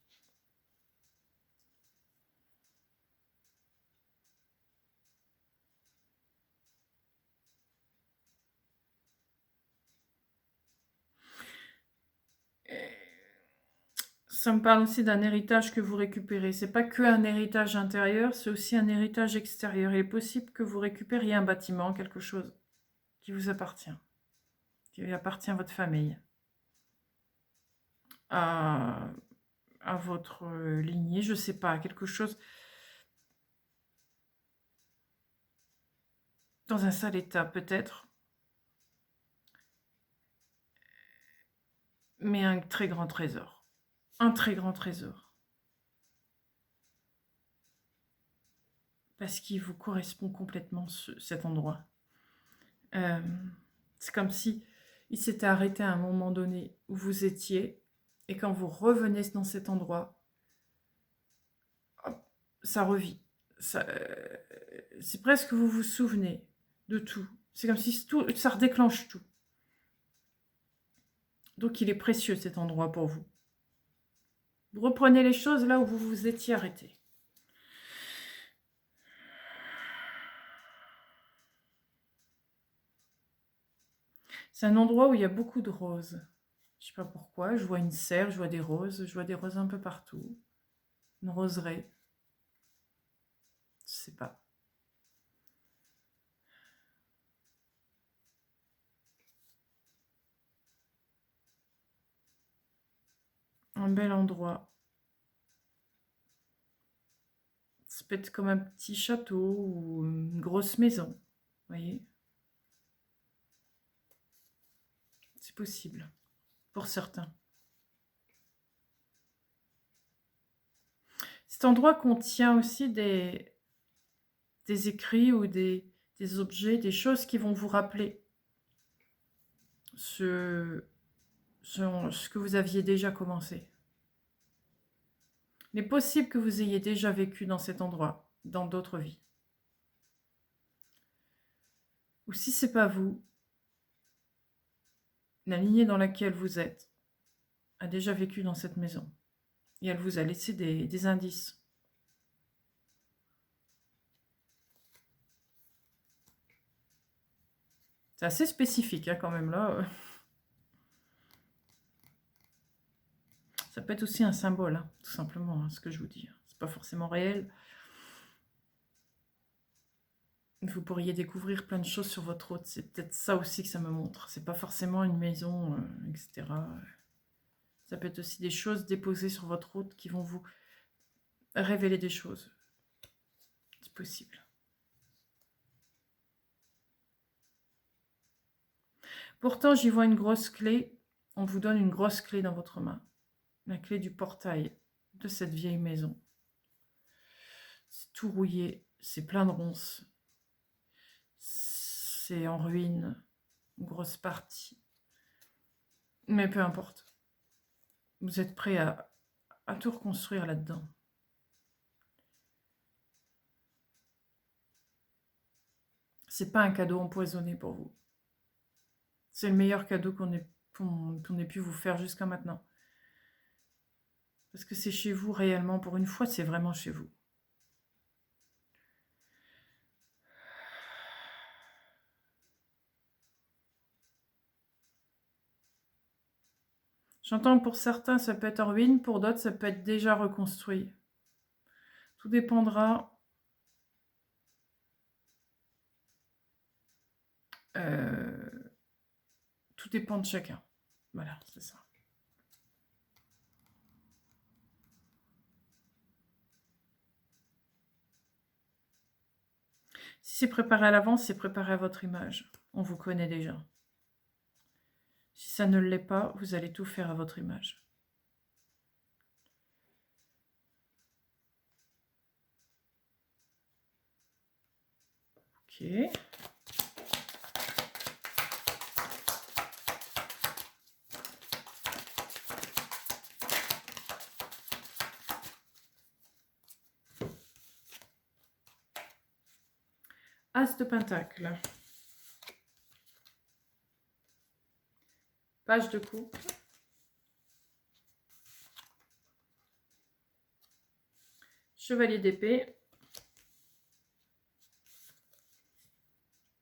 Ça me parle aussi d'un héritage que vous récupérez. C'est pas que un héritage intérieur, c'est aussi un héritage extérieur. Il est possible que vous récupériez un bâtiment, quelque chose qui vous appartient, qui appartient à votre famille, à votre lignée, je sais pas, quelque chose dans un sale état peut-être, mais un très grand trésor. Un très grand trésor. Parce qu'il vous correspond complètement cet endroit. C'est comme si il s'était arrêté à un moment donné où vous étiez, et quand vous revenez dans cet endroit, hop, ça revit. C'est presque que vous vous souvenez de tout. C'est comme si tout, ça redéclenche tout. Donc il est précieux cet endroit pour vous. Vous reprenez les choses là où vous vous étiez arrêté. C'est un endroit où il y a beaucoup de roses. Je ne sais pas pourquoi, je vois une serre, je vois des roses un peu partout. Une roseraie. Je ne sais pas. Un bel endroit. Ça peut être comme un petit château ou une grosse maison. Vous voyez? C'est possible. Pour certains. Cet endroit contient aussi des écrits ou des objets, des choses qui vont vous rappeler ce que vous aviez déjà commencé. Il est possible que vous ayez déjà vécu dans cet endroit, dans d'autres vies. Ou si ce n'est pas vous, la lignée dans laquelle vous êtes a déjà vécu dans cette maison. Et elle vous a laissé des indices. C'est assez spécifique hein, quand même là. Ça peut être aussi un symbole, hein, tout simplement, hein, ce que je vous dis. C'est pas forcément réel. Vous pourriez découvrir plein de choses sur votre hôte. C'est peut-être ça aussi que ça me montre. C'est pas forcément une maison, etc. Ça peut être aussi des choses déposées sur votre route qui vont vous révéler des choses. C'est possible. Pourtant, j'y vois une grosse clé. On vous donne une grosse clé dans votre main. La clé du portail de cette vieille maison. C'est tout rouillé. C'est plein de ronces. C'est en ruine. Une grosse partie. Mais peu importe. Vous êtes prêt à tout reconstruire là-dedans. C'est pas un cadeau empoisonné pour vous. C'est le meilleur cadeau qu'on ait pu vous faire jusqu'à maintenant. Parce que c'est chez vous réellement. Pour une fois, c'est vraiment chez vous. J'entends que pour certains, ça peut être en ruine. Pour d'autres, ça peut être déjà reconstruit. Tout dépendra Tout dépend de chacun. Voilà, c'est ça. Si c'est préparé à l'avance, c'est préparé à votre image. On vous connaît déjà. Si ça ne l'est pas, vous allez tout faire à votre image. Ok. As de pentacle. Page de coupe. Chevalier d'épée.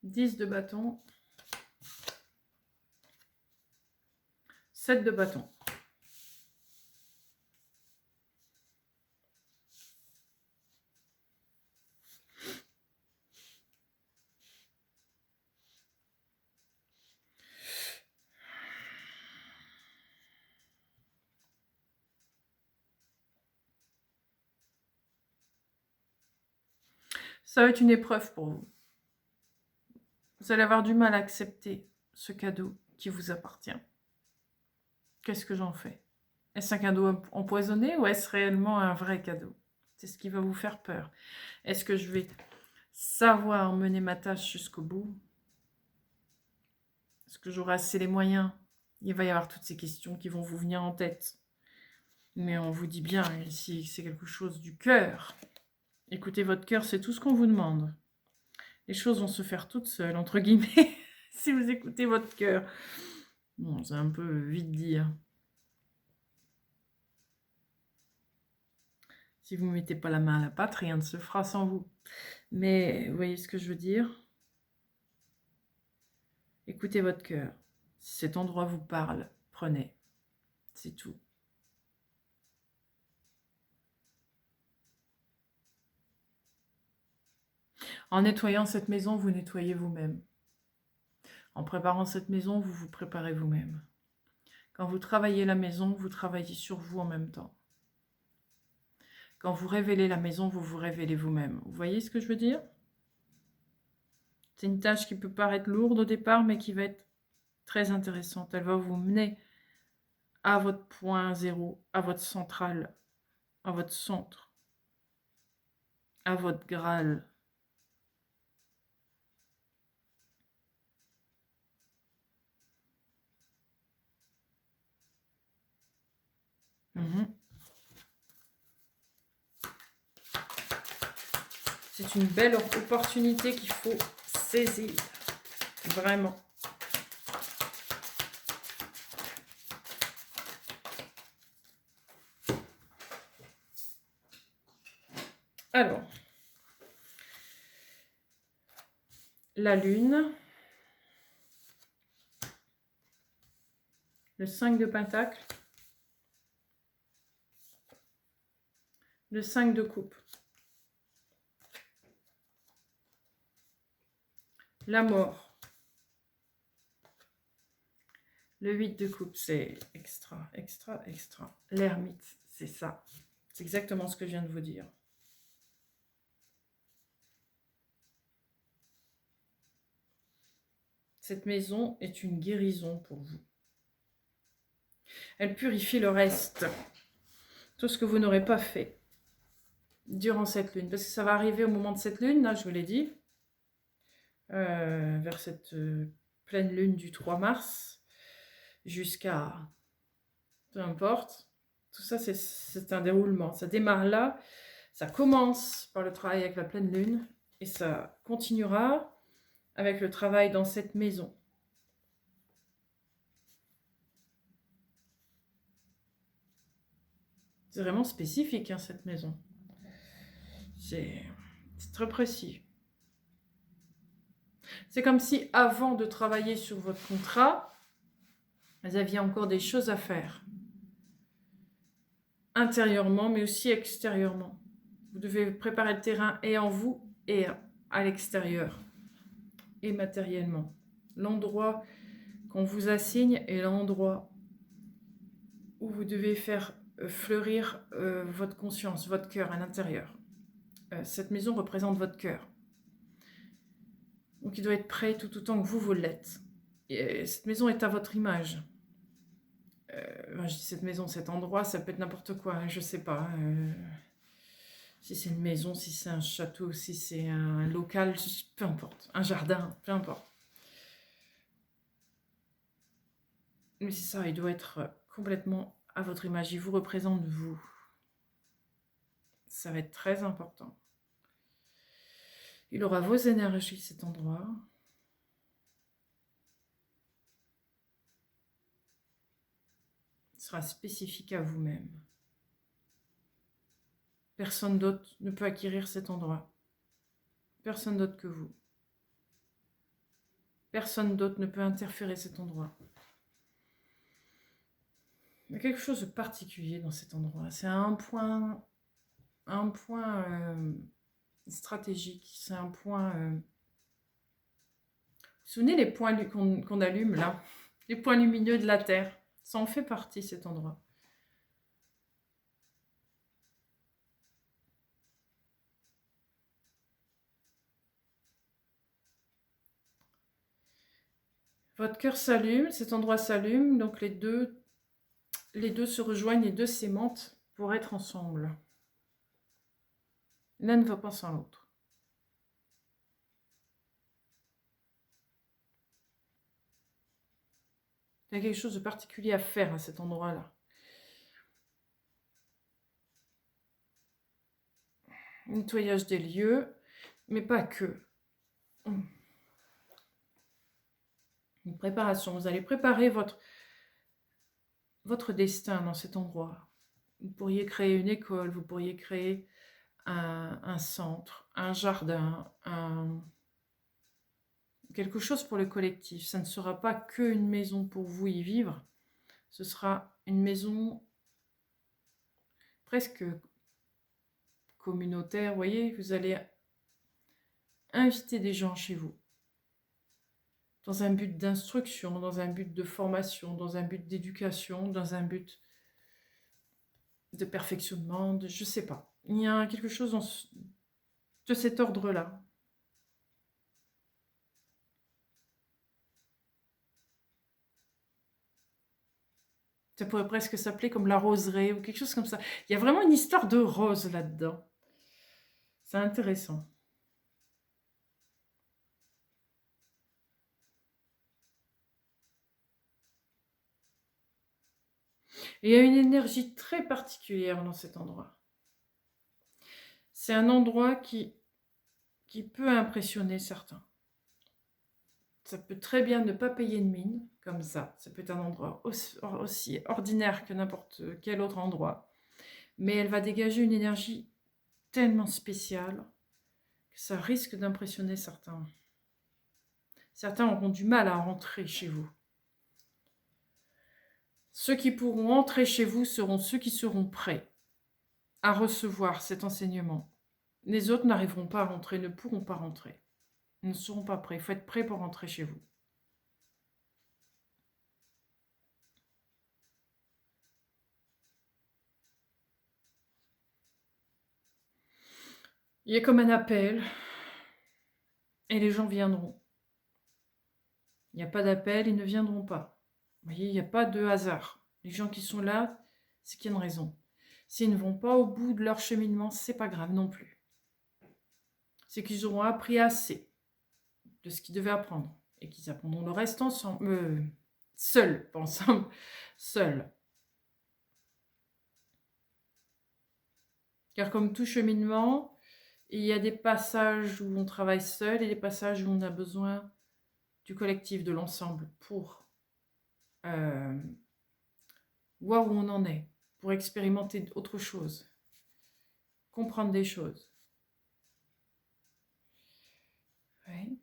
10 de bâton. 7 de bâton. Ça va être une épreuve pour vous. Vous allez avoir du mal à accepter ce cadeau qui vous appartient. Qu'est-ce que j'en fais? Est-ce un cadeau empoisonné ou est-ce réellement un vrai cadeau? C'est ce qui va vous faire peur. Est-ce que je vais savoir mener ma tâche jusqu'au bout? Est-ce que j'aurai assez les moyens? Il va y avoir toutes ces questions qui vont vous venir en tête. Mais on vous dit bien, ici, c'est quelque chose du cœur. Écoutez votre cœur, c'est tout ce qu'on vous demande. Les choses vont se faire toutes seules, entre guillemets, si vous écoutez votre cœur. Bon, c'est un peu vite dit. Hein. Si vous ne mettez pas la main à la pâte, rien ne se fera sans vous. Mais vous voyez ce que je veux dire? Écoutez votre cœur. Si cet endroit vous parle, prenez. C'est tout. En nettoyant cette maison, vous nettoyez vous-même. En préparant cette maison, vous vous préparez vous-même. Quand vous travaillez la maison, vous travaillez sur vous en même temps. Quand vous révélez la maison, vous vous révélez vous-même. Vous voyez ce que je veux dire? C'est une tâche qui peut paraître lourde au départ, mais qui va être très intéressante. Elle va vous mener à votre point zéro, à votre centrale, à votre centre, à votre Graal. C'est une belle opportunité qu'il faut saisir. Vraiment. Alors, la lune, le 5 de pentacle, le 5 de coupe, la mort, le 8 de coupe, c'est extra, extra, extra. L'ermite, c'est ça. C'est exactement ce que je viens de vous dire. Cette maison est une guérison pour vous. Elle purifie le reste. Tout ce que vous n'aurez pas fait durant cette lune. Parce que ça va arriver au moment de cette lune, là, je vous l'ai dit. Vers cette pleine lune du 3 mars. Jusqu'à... Peu importe. Tout ça, c'est un déroulement. Ça démarre là. Ça commence par le travail avec la pleine lune. Et ça continuera avec le travail dans cette maison. C'est vraiment spécifique, hein, cette maison. C'est très précis. C'est comme si, avant de travailler sur votre contrat, vous aviez encore des choses à faire. Intérieurement, mais aussi extérieurement. Vous devez préparer le terrain et en vous et à l'extérieur. Et matériellement. L'endroit qu'on vous assigne est l'endroit où vous devez faire fleurir votre conscience, votre cœur à l'intérieur. Cette maison représente votre cœur. Donc il doit être prêt tout autant que vous l'êtes. Et cette maison est à votre image. Je dis cette maison, cet endroit, ça peut être n'importe quoi, hein, je sais pas. Si c'est une maison, si c'est un château, si c'est un local, peu importe. Un jardin, peu importe. Mais c'est ça, il doit être complètement à votre image. Il vous représente vous. Ça va être très important. Il aura vos énergies, cet endroit. Il sera spécifique à vous-même. Personne d'autre ne peut acquérir cet endroit. Personne d'autre que vous. Personne d'autre ne peut interférer cet endroit. Il y a quelque chose de particulier dans cet endroit. C'est un point stratégique. C'est un point... Vous vous souvenez les points qu'on allume là? Les points lumineux de la Terre. Ça en fait partie, cet endroit. Votre cœur s'allume, cet endroit s'allume, donc les deux se rejoignent, les deux s'aimantent pour être ensemble. L'un ne va pas sans l'autre. Il y a quelque chose de particulier à faire à cet endroit-là. Nettoyage des lieux, mais pas que. Une préparation. Vous allez préparer votre destin dans cet endroit. Vous pourriez créer une école, vous pourriez créer un centre, un jardin, quelque chose pour le collectif. Ça ne sera pas qu'une maison pour vous y vivre, ce sera une maison presque communautaire, vous voyez, vous allez inviter des gens chez vous, dans un but d'instruction, dans un but de formation, dans un but d'éducation, dans un but de perfectionnement, je ne sais pas. Il y a quelque chose de cet ordre-là. Ça pourrait presque s'appeler comme la roseraie ou quelque chose comme ça. Il y a vraiment une histoire de rose là-dedans. C'est intéressant. Et il y a une énergie très particulière dans cet endroit. C'est un endroit qui peut impressionner certains. Ça peut très bien ne pas payer de mine, comme ça. Ça peut être un endroit aussi ordinaire que n'importe quel autre endroit. Mais elle va dégager une énergie tellement spéciale que ça risque d'impressionner certains. Certains auront du mal à rentrer chez vous. Ceux qui pourront entrer chez vous seront ceux qui seront prêts à recevoir cet enseignement. Les autres n'arriveront pas à rentrer, ne pourront pas rentrer. Ils ne seront pas prêts. Il faut être prêt pour rentrer chez vous. Il y a comme un appel et les gens viendront. Il n'y a pas d'appel, ils ne viendront pas. Vous voyez, il n'y a pas de hasard. Les gens qui sont là, c'est qu'il y a une raison. S'ils ne vont pas au bout de leur cheminement, c'est pas grave non plus. C'est qu'ils auront appris assez de ce qu'ils devaient apprendre et qu'ils apprendront le reste ensemble, seuls, pas ensemble, seuls. Car comme tout cheminement, il y a des passages où on travaille seul et des passages où on a besoin du collectif, de l'ensemble, pour voir où on en est, pour expérimenter autre chose, comprendre des choses. Oui.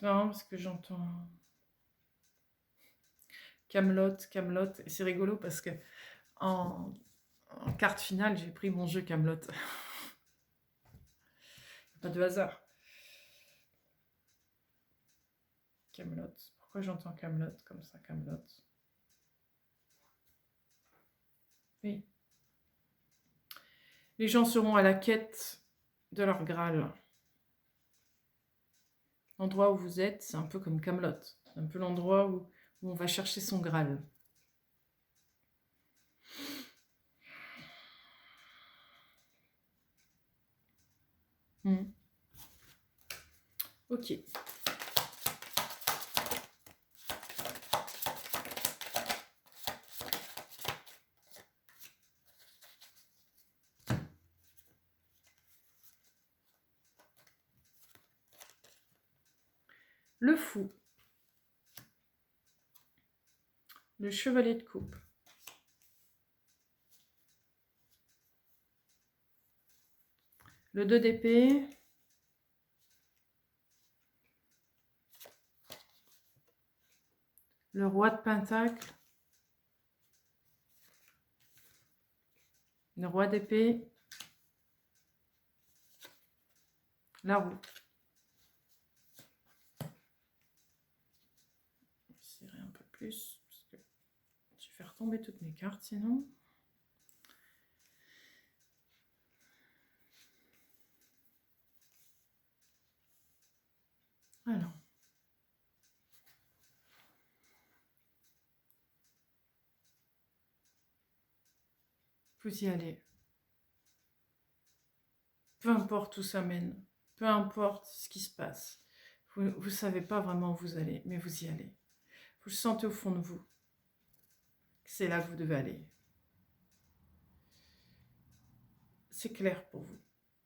C'est marrant parce que j'entends Camelot, Camelot, et c'est rigolo parce que en carte finale, j'ai pris mon jeu Camelot. Pas de hasard. Camelot. Pourquoi j'entends Camelot comme ça, Camelot? Oui. Les gens seront à la quête de leur Graal. L'endroit où vous êtes, c'est un peu comme Camelot. C'est un peu l'endroit où on va chercher son Graal. Ok. Le fou. Le chevalier de coupe. Le 2 d'épée. Le roi de pentacle. Le roi d'épée. La roue. Je vais serrer un peu plus, parce que je vais faire tomber toutes mes cartes sinon. Alors. Vous y allez. Peu importe où ça mène, peu importe ce qui se passe. Vous ne savez pas vraiment où vous allez, mais vous y allez. Vous le sentez au fond de vous. C'est là que vous devez aller. C'est clair pour vous.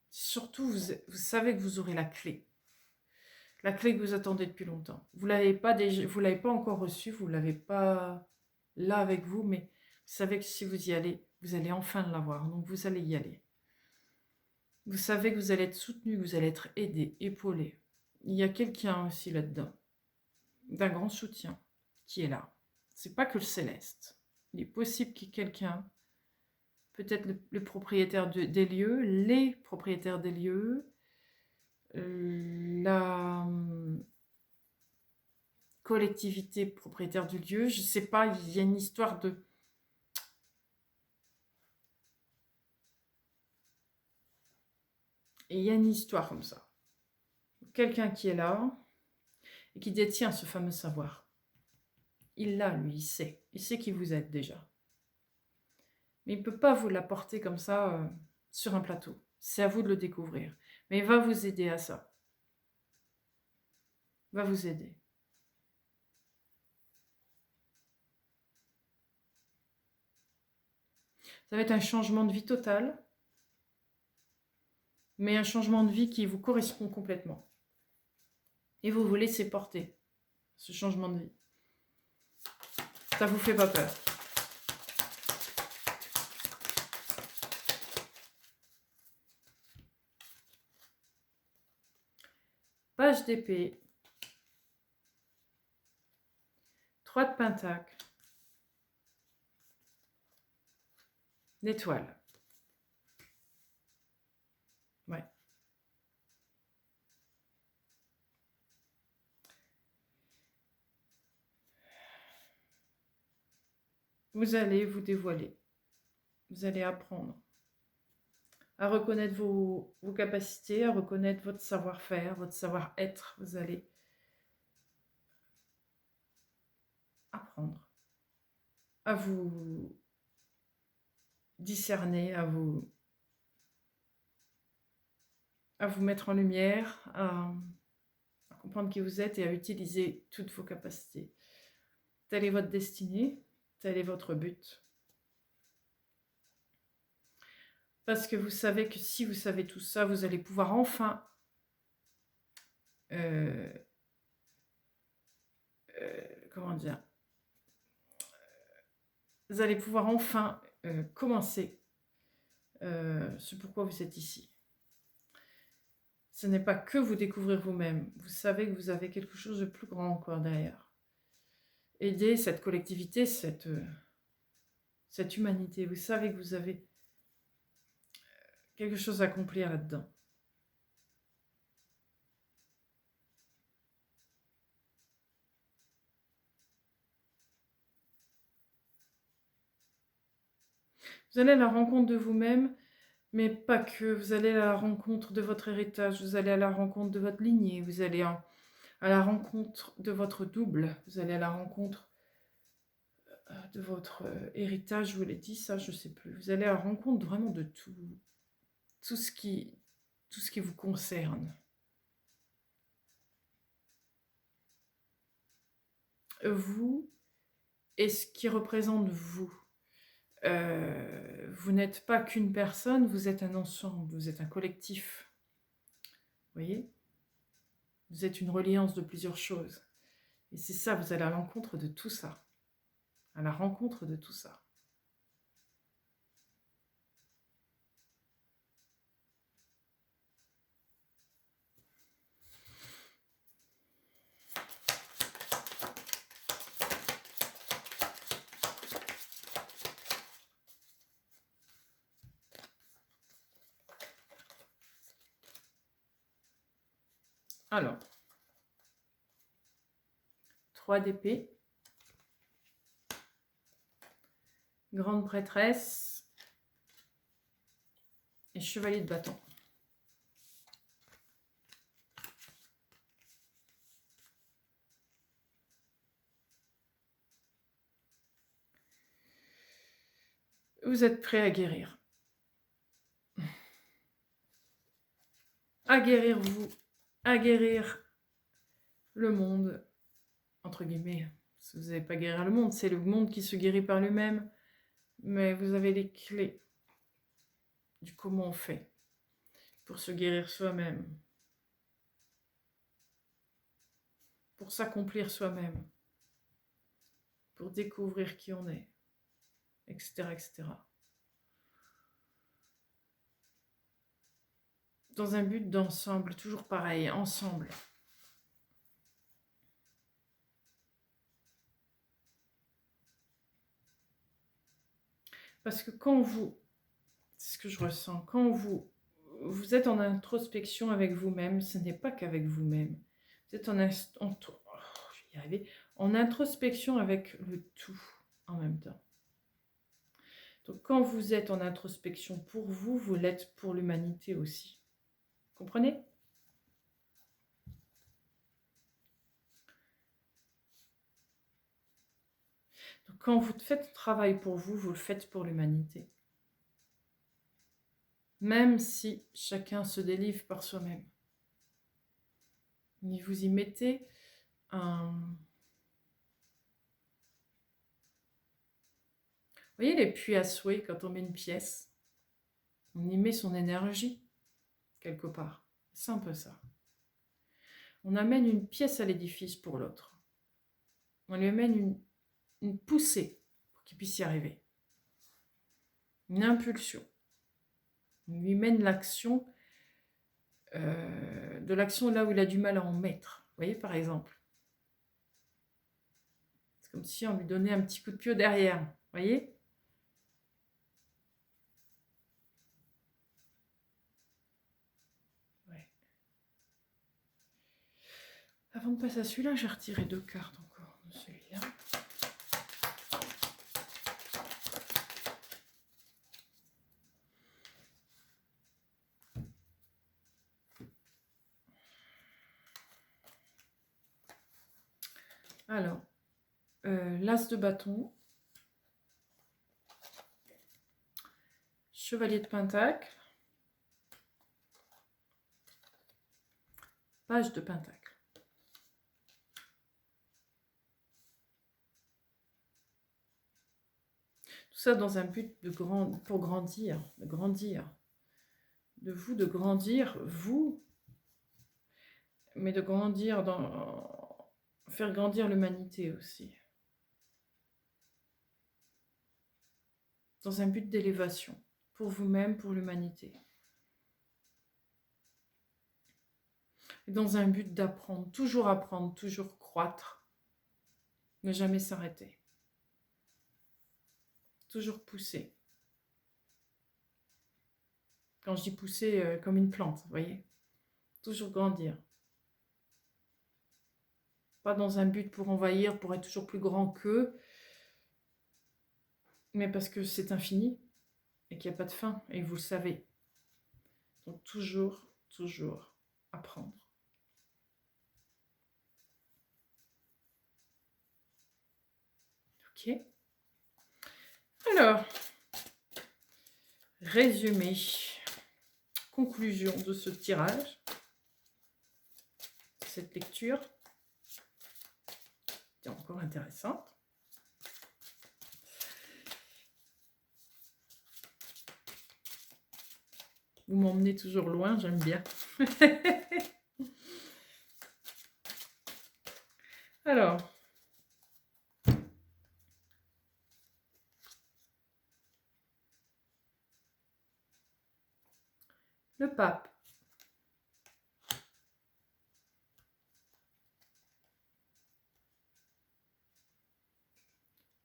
Surtout, vous savez que vous aurez la clé. La clé que vous attendez depuis longtemps. Vous l'avez pas encore reçue, vous ne l'avez pas là avec vous, mais vous savez que si vous y allez, vous allez enfin l'avoir. Donc vous allez y aller. Vous savez que vous allez être soutenu, que vous allez être aidé, épaulé. Il y a quelqu'un aussi là-dedans, d'un grand soutien, qui est là. C'est pas que le céleste. Il est possible qu'il y ait quelqu'un, peut-être le propriétaire des lieux, les propriétaires des lieux, la collectivité propriétaire du lieu, je sais pas, il y a une histoire de... Et il y a une histoire comme ça. Quelqu'un qui est là et qui détient ce fameux savoir. Il l'a, lui, il sait. Il sait qui vous êtes déjà. Mais il ne peut pas vous l'apporter comme ça sur un plateau. C'est à vous de le découvrir. Mais il va vous aider à ça. Il va vous aider. Ça va être un changement de vie total, mais un changement de vie qui vous correspond complètement. Et vous vous laissez porter, ce changement de vie. Ça ne vous fait pas peur. Page d'épée. 3 de pentacle. L'étoile. Ouais. Vous allez vous dévoiler. Vous allez apprendre à reconnaître vos capacités, à reconnaître votre savoir-faire, votre savoir-être. Vous allez apprendre à vous discerner, à vous mettre en lumière, à comprendre qui vous êtes et à utiliser toutes vos capacités. Telle est votre destinée, tel est votre but. Parce que vous savez que si vous savez tout ça, vous allez pouvoir enfin comment dire, vous allez pouvoir enfin commencer ce pourquoi vous êtes ici. ce n'est pas que vous découvrir vous-même. Vous savez que vous avez quelque chose de plus grand encore derrière. Aider cette collectivité, cette humanité. Vous savez que vous avez quelque chose à accomplir là-dedans. Vous allez à la rencontre de vous-même, mais pas que. Vous allez à la rencontre de votre héritage, vous allez à la rencontre de votre lignée, vous allez à la rencontre de votre double, vous allez à la rencontre de votre héritage, je vous l'ai dit, ça, je ne sais plus. Vous allez à la rencontre vraiment de tout ce qui vous concerne. Vous et ce qui représente vous. Vous n'êtes pas qu'une personne, vous êtes un ensemble, vous êtes un collectif. Vous voyez? Vous êtes une reliance de plusieurs choses. Et c'est ça, vous allez à l'encontre de tout ça. À la rencontre de tout ça. Alors, 3 d'épée, grande prêtresse et chevalier de bâton. Vous êtes prêt à guérir. À guérir vous, à guérir le monde, entre guillemets. Vous n'allez pas guérir le monde, c'est le monde qui se guérit par lui-même. Mais vous avez les clés du comment on fait pour se guérir soi-même, pour s'accomplir soi-même, pour découvrir qui on est, etc., etc. Dans un but d'ensemble, toujours pareil, ensemble. Parce que quand vous, c'est ce que je ressens, quand vous êtes en introspection avec vous-même, ce n'est pas qu'avec vous-même. Vous êtes je vais y arriver, en introspection avec le tout en même temps. Donc quand vous êtes en introspection pour vous, vous l'êtes pour l'humanité aussi. Comprenez ? Donc quand vous faites le travail pour vous, vous le faites pour l'humanité. Même si chacun se délivre par soi-même. Mais vous y mettez un... Vous voyez les puits à souhait, quand on met une pièce, on y met son énergie, quelque part. C'est un peu ça. On amène une pièce à l'édifice pour l'autre. On lui amène une poussée pour qu'il puisse y arriver. Une impulsion. On lui mène l'action, de l'action là où il a du mal à en mettre. Vous voyez, par exemple. C'est comme si on lui donnait un petit coup de pied derrière. Vous voyez ? Avant de passer à celui-là, j'ai retiré 2 cartes encore de celui-là. Alors, l'as de bâton, chevalier de pentacle, page de pentacle. Tout ça dans un but pour grandir, de grandir. De grandir, vous, mais de grandir faire grandir l'humanité aussi. Dans un but d'élévation, pour vous-même, pour l'humanité. Et dans un but d'apprendre, toujours croître, ne jamais s'arrêter, toujours pousser. Quand je dis pousser, comme une plante, vous voyez, toujours grandir. Pas dans un but pour envahir, pour être toujours plus grand qu'eux, mais parce que c'est infini et qu'il n'y a pas de fin, et vous le savez. Donc toujours apprendre. Ok. Alors, résumé, conclusion de ce tirage, cette lecture, c'est encore intéressante. Vous m'emmenez toujours loin, j'aime bien. Alors, le pape.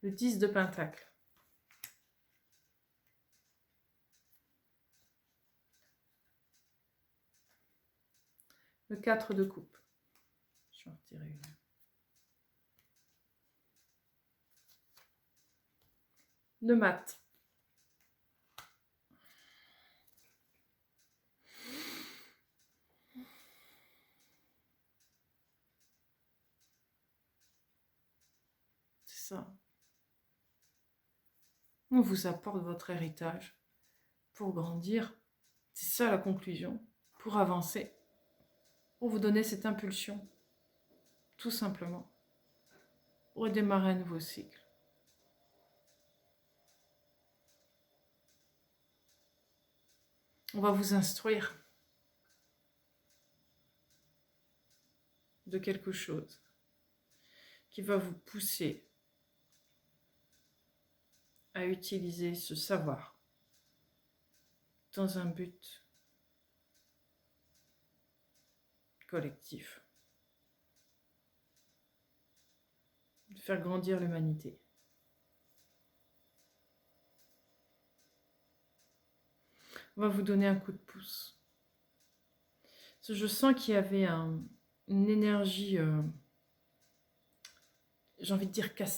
Le 10 de Pentacle. Le 4 de coupe. Je vais en retirer une. Le mat. C'est ça. On vous apporte votre héritage pour grandir. C'est ça la conclusion. Pour avancer. Pour vous donner cette impulsion. Tout simplement. Pour redémarrer un nouveau cycle. On va vous instruire de quelque chose qui va vous pousser à utiliser ce savoir dans un but collectif. De faire grandir l'humanité. On va vous donner un coup de pouce. Parce que je sens qu'il y avait une énergie, j'ai envie de dire je vais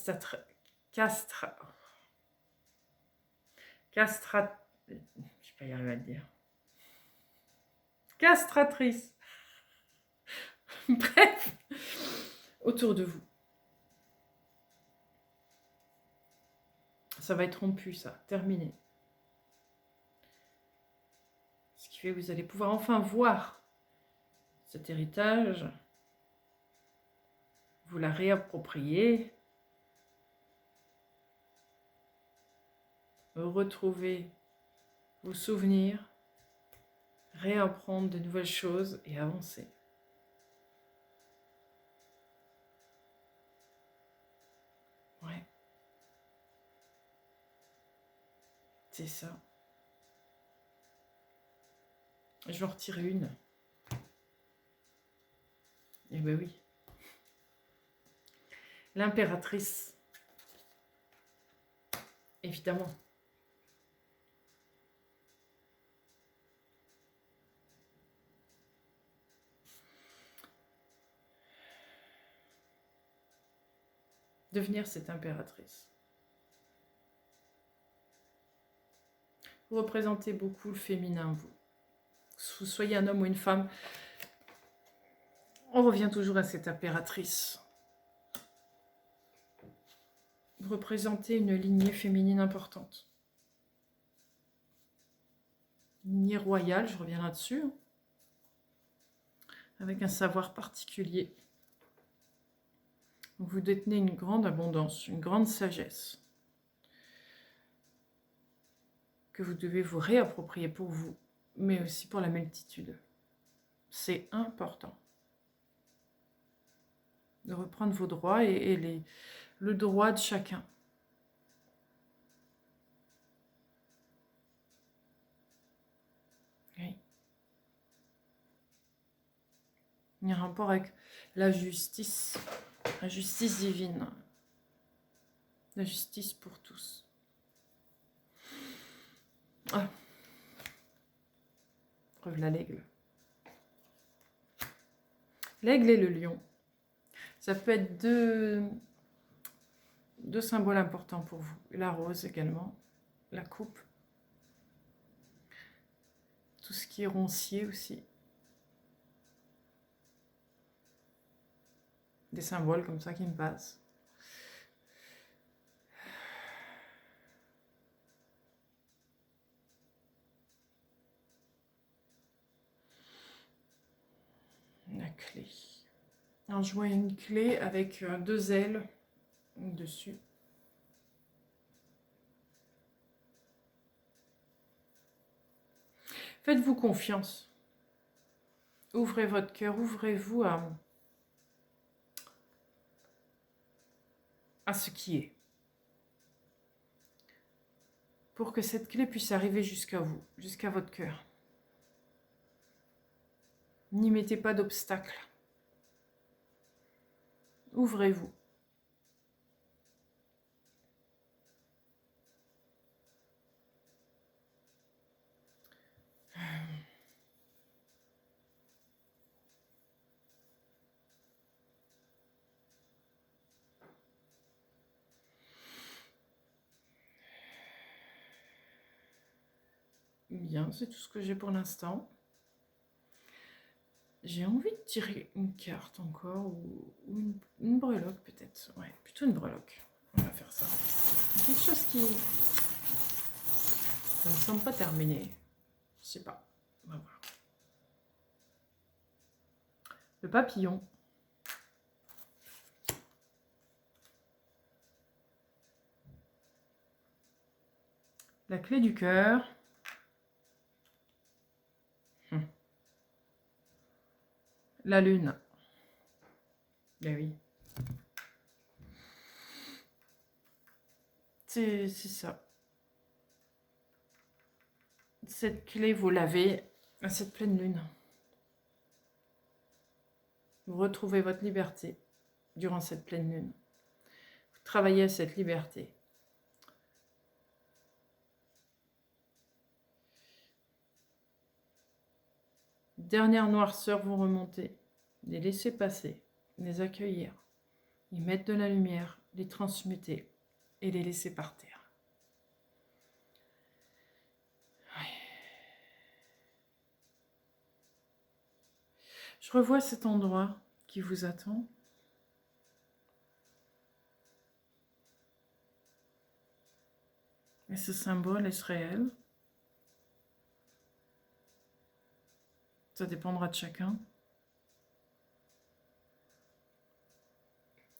pas y arriver à le dire. Castratrice. Bref, autour de vous. Ça va être rompu, ça, terminé. Ce qui fait que vous allez pouvoir enfin voir cet héritage, vous la réapproprier, retrouver vos souvenirs, réapprendre de nouvelles choses et avancer. Ouais. C'est ça. Je vais en retirer une. Eh ben oui. L'impératrice. Évidemment. Devenir cette impératrice. Vous représentez beaucoup le féminin, vous. Que vous soyez un homme ou une femme, on revient toujours à cette impératrice. Vous représentez une lignée féminine importante. Une lignée royale, je reviens là-dessus, avec un savoir particulier. Vous détenez une grande abondance, une grande sagesse, que vous devez vous réapproprier pour vous, mais aussi pour la multitude. C'est important de reprendre vos droits et le droit de chacun. Oui. Il y a un rapport avec la justice divine, la justice pour tous. Ah. Revoilà l'aigle. L'aigle et le lion. Ça peut être deux symboles importants pour vous. La rose également, la coupe. Tout ce qui est roncier aussi. Des symboles comme ça qui me passent. La clé. Alors je vois une clé avec deux ailes dessus. Faites-vous confiance. Ouvrez votre cœur, ouvrez-vous à ce qui est. Pour que cette clé puisse arriver jusqu'à vous, jusqu'à votre cœur. N'y mettez pas d'obstacle. Ouvrez-vous. Bien, c'est tout ce que j'ai pour l'instant. J'ai envie de tirer une carte encore, ou une breloque peut-être. Ouais, plutôt une breloque. On va faire ça. Quelque chose qui... Ça ne me semble pas terminé. Je sais pas. On va voir. Le papillon. La clé du cœur. La lune. Ben oui. C'est ça. Cette clé, vous l'avez à cette pleine lune. Vous retrouvez votre liberté durant cette pleine lune. Vous travaillez à cette liberté. Dernière noirceur, vous remontez. Les laisser passer, les accueillir, y mettre de la lumière, les transmuter et les laisser partir. Oui. Je revois cet endroit qui vous attend. Et ce symbole est-ce réel? Ça dépendra de chacun.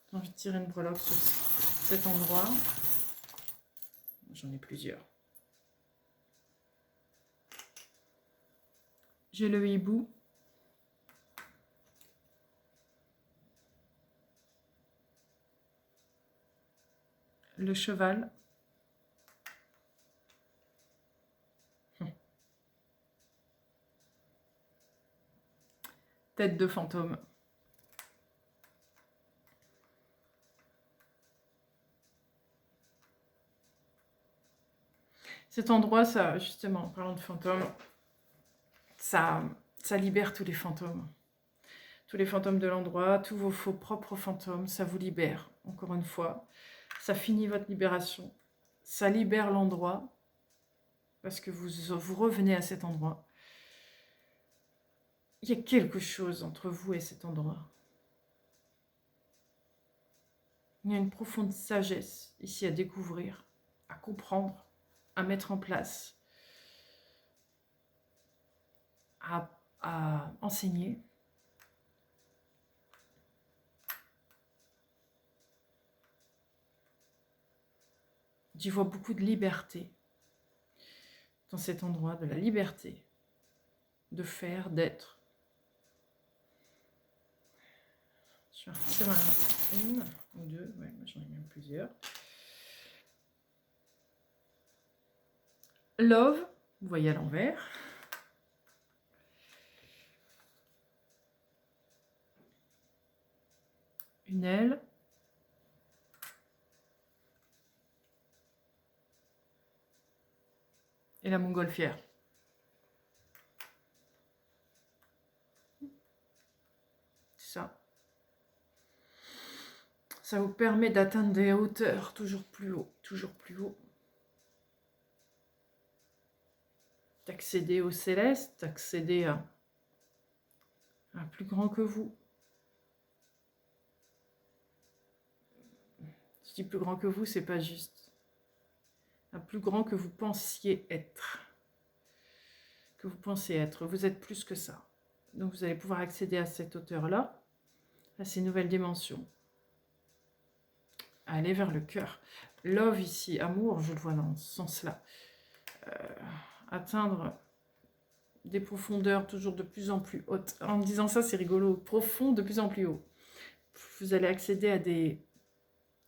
J'ai envie de tirer une breloque sur cet endroit. J'en ai plusieurs. J'ai le hibou. Le cheval. Tête de fantôme. Cet endroit, ça, justement, en parlant de fantômes, ça libère tous les fantômes. Tous les fantômes de l'endroit, tous vos faux propres fantômes, ça vous libère, encore une fois. Ça finit votre libération. Ça libère l'endroit, parce que vous revenez à cet endroit. Il y a quelque chose entre vous et cet endroit. Il y a une profonde sagesse ici à découvrir, à comprendre, à mettre en place, à enseigner. J'y vois beaucoup de liberté dans cet endroit, de la liberté de faire, d'être. Je vais retirer une ou deux, ouais, j'en ai même plusieurs. Love, vous voyez à l'envers. une aile. Et la montgolfière. Ça. Ça vous permet d'atteindre des hauteurs toujours plus haut, toujours plus haut. D'accéder au céleste, d'accéder à un plus grand que vous. Je dis plus grand que vous, c'est pas juste. Un plus grand que vous pensiez être. Que vous pensez être. Vous êtes plus que ça. Donc vous allez pouvoir accéder à cette hauteur-là, à ces nouvelles dimensions. Aller vers le cœur. Love ici, amour, je le vois dans ce sens-là. Atteindre des profondeurs toujours de plus en plus hautes. En me disant ça, c'est rigolo. Profond, de plus en plus haut. Vous allez accéder à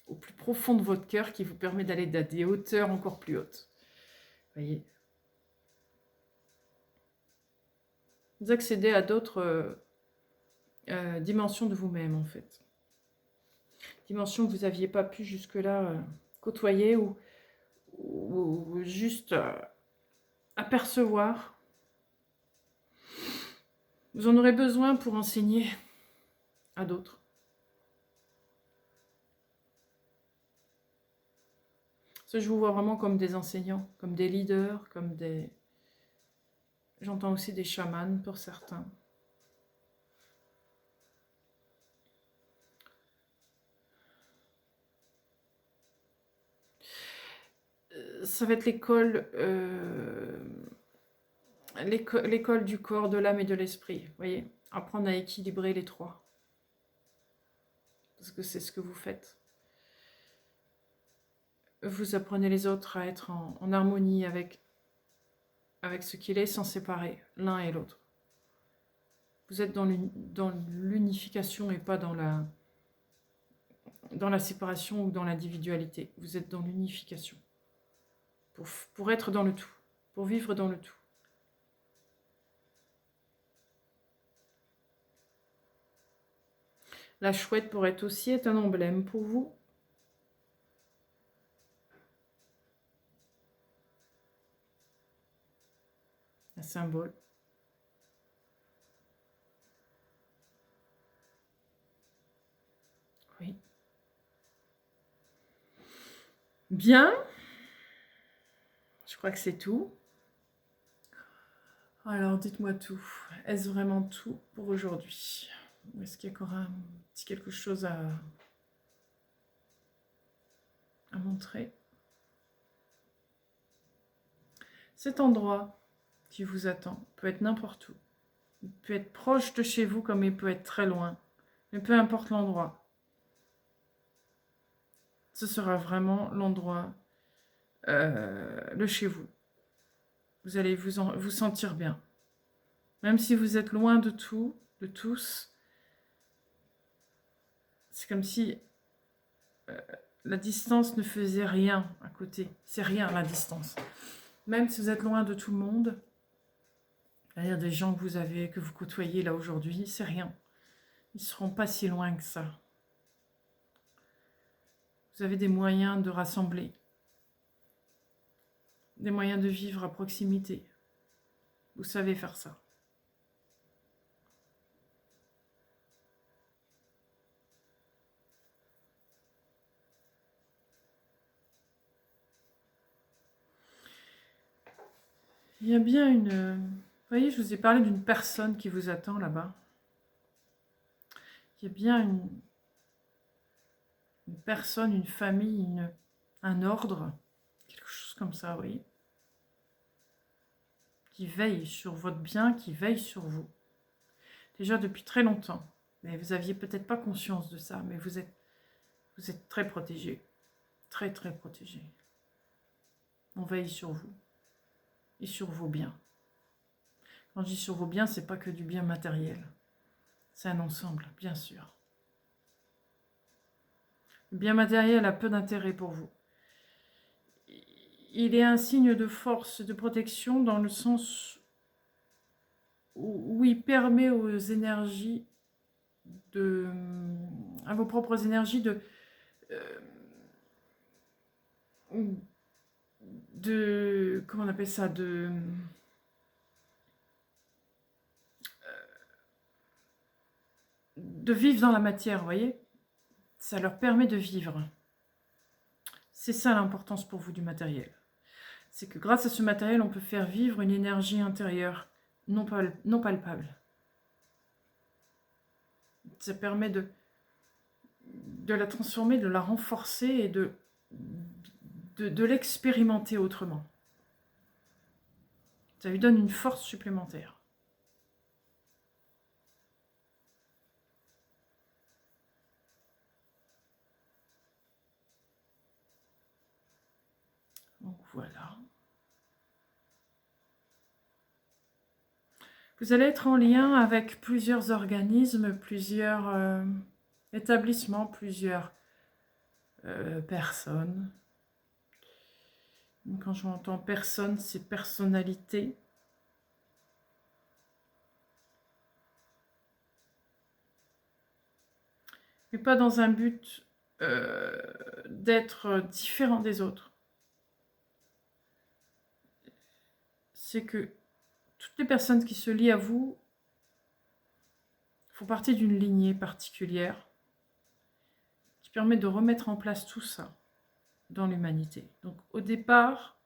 au plus profond de votre cœur qui vous permet d'aller à des hauteurs encore plus hautes. Vous voyez ? Vous accédez à d'autres dimensions de vous-même, en fait. Dimensions que vous n'aviez pas pu jusque-là côtoyer ou juste apercevoir. Vous en aurez besoin pour enseigner à d'autres. Ça, je vous vois vraiment comme des enseignants, comme des leaders, comme des... J'entends aussi des chamans pour certains. Ça va être l'école du corps, de l'âme et de l'esprit. Vous voyez, apprendre à équilibrer les trois. Parce que c'est ce que vous faites. Vous apprenez les autres à être en harmonie avec ce qu'il est sans séparer l'un et l'autre. Vous êtes dans l'unification et pas dans la séparation ou dans l'individualité. Vous êtes dans l'unification. Pour être dans le tout. Pour vivre dans le tout. La chouette pourrait aussi être un emblème pour vous. Un symbole. Oui. Bien. Je crois que c'est tout. Alors, dites-moi tout. Est-ce vraiment tout pour aujourd'hui? Est-ce qu'il y a encore un petit quelque chose à montrer? Cet endroit qui vous attend peut être n'importe où. Il peut être proche de chez vous comme il peut être très loin. Mais peu importe l'endroit. Ce sera vraiment l'endroit, le chez vous. Vous allez vous sentir bien. Même si vous êtes loin de tout, de tous, c'est comme si la distance ne faisait rien à côté. C'est rien la distance. Même si vous êtes loin de tout le monde, c'est-à-dire des gens que vous côtoyez là aujourd'hui, c'est rien. Ils ne seront pas si loin que ça. Vous avez des moyens de rassembler, des moyens de vivre à proximité. Vous savez faire ça. Il y a bien une... Vous voyez, je vous ai parlé d'une personne qui vous attend là-bas. Il y a bien une personne, une famille, un ordre, quelque chose comme ça, vous voyez, qui veille sur votre bien, qui veille sur vous. Déjà depuis très longtemps. Mais vous n'aviez peut-être pas conscience de ça, mais vous êtes très protégé. Très, très protégé. On veille sur vous et sur vos biens. Quand je dis sur vos biens, c'est pas que du bien matériel. C'est un ensemble, bien sûr. Le bien matériel a peu d'intérêt pour vous. Il est un signe de force, de protection dans le sens où il permet aux énergies à vos propres énergies comment on appelle ça, de vivre dans la matière, vous voyez. Ça leur permet de vivre. C'est ça l'importance pour vous du matériel. C'est que grâce à ce matériel, on peut faire vivre une énergie intérieure non palpable. Ça permet de la transformer, de la renforcer et de l'expérimenter autrement. Ça lui donne une force supplémentaire. Donc voilà. Vous allez être en lien avec plusieurs organismes, plusieurs établissements, plusieurs personnes. Quand j'entends personne, c'est personnalité. Mais pas dans un but d'être différent des autres. C'est que toutes les personnes qui se lient à vous font partie d'une lignée particulière qui permet de remettre en place tout ça dans l'humanité. Donc au départ,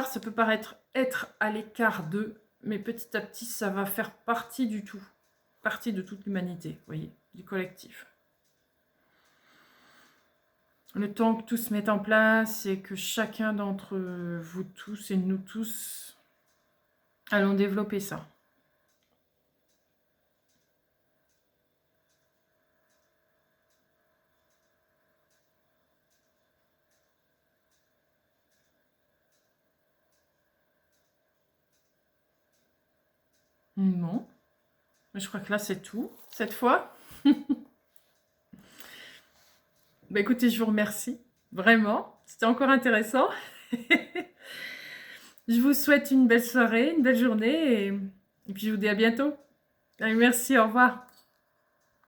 ça peut paraître être à l'écart d'eux, mais petit à petit, ça va faire partie du tout, partie de toute l'humanité, vous voyez, du collectif. Le temps que tout se mette en place et que chacun d'entre vous tous et nous tous allons développer ça. Non. Mais je crois que là, c'est tout, cette fois. Bah écoutez, je vous remercie, vraiment. C'était encore intéressant. Je vous souhaite une belle soirée, une belle journée et puis je vous dis à bientôt. Allez, merci, au revoir.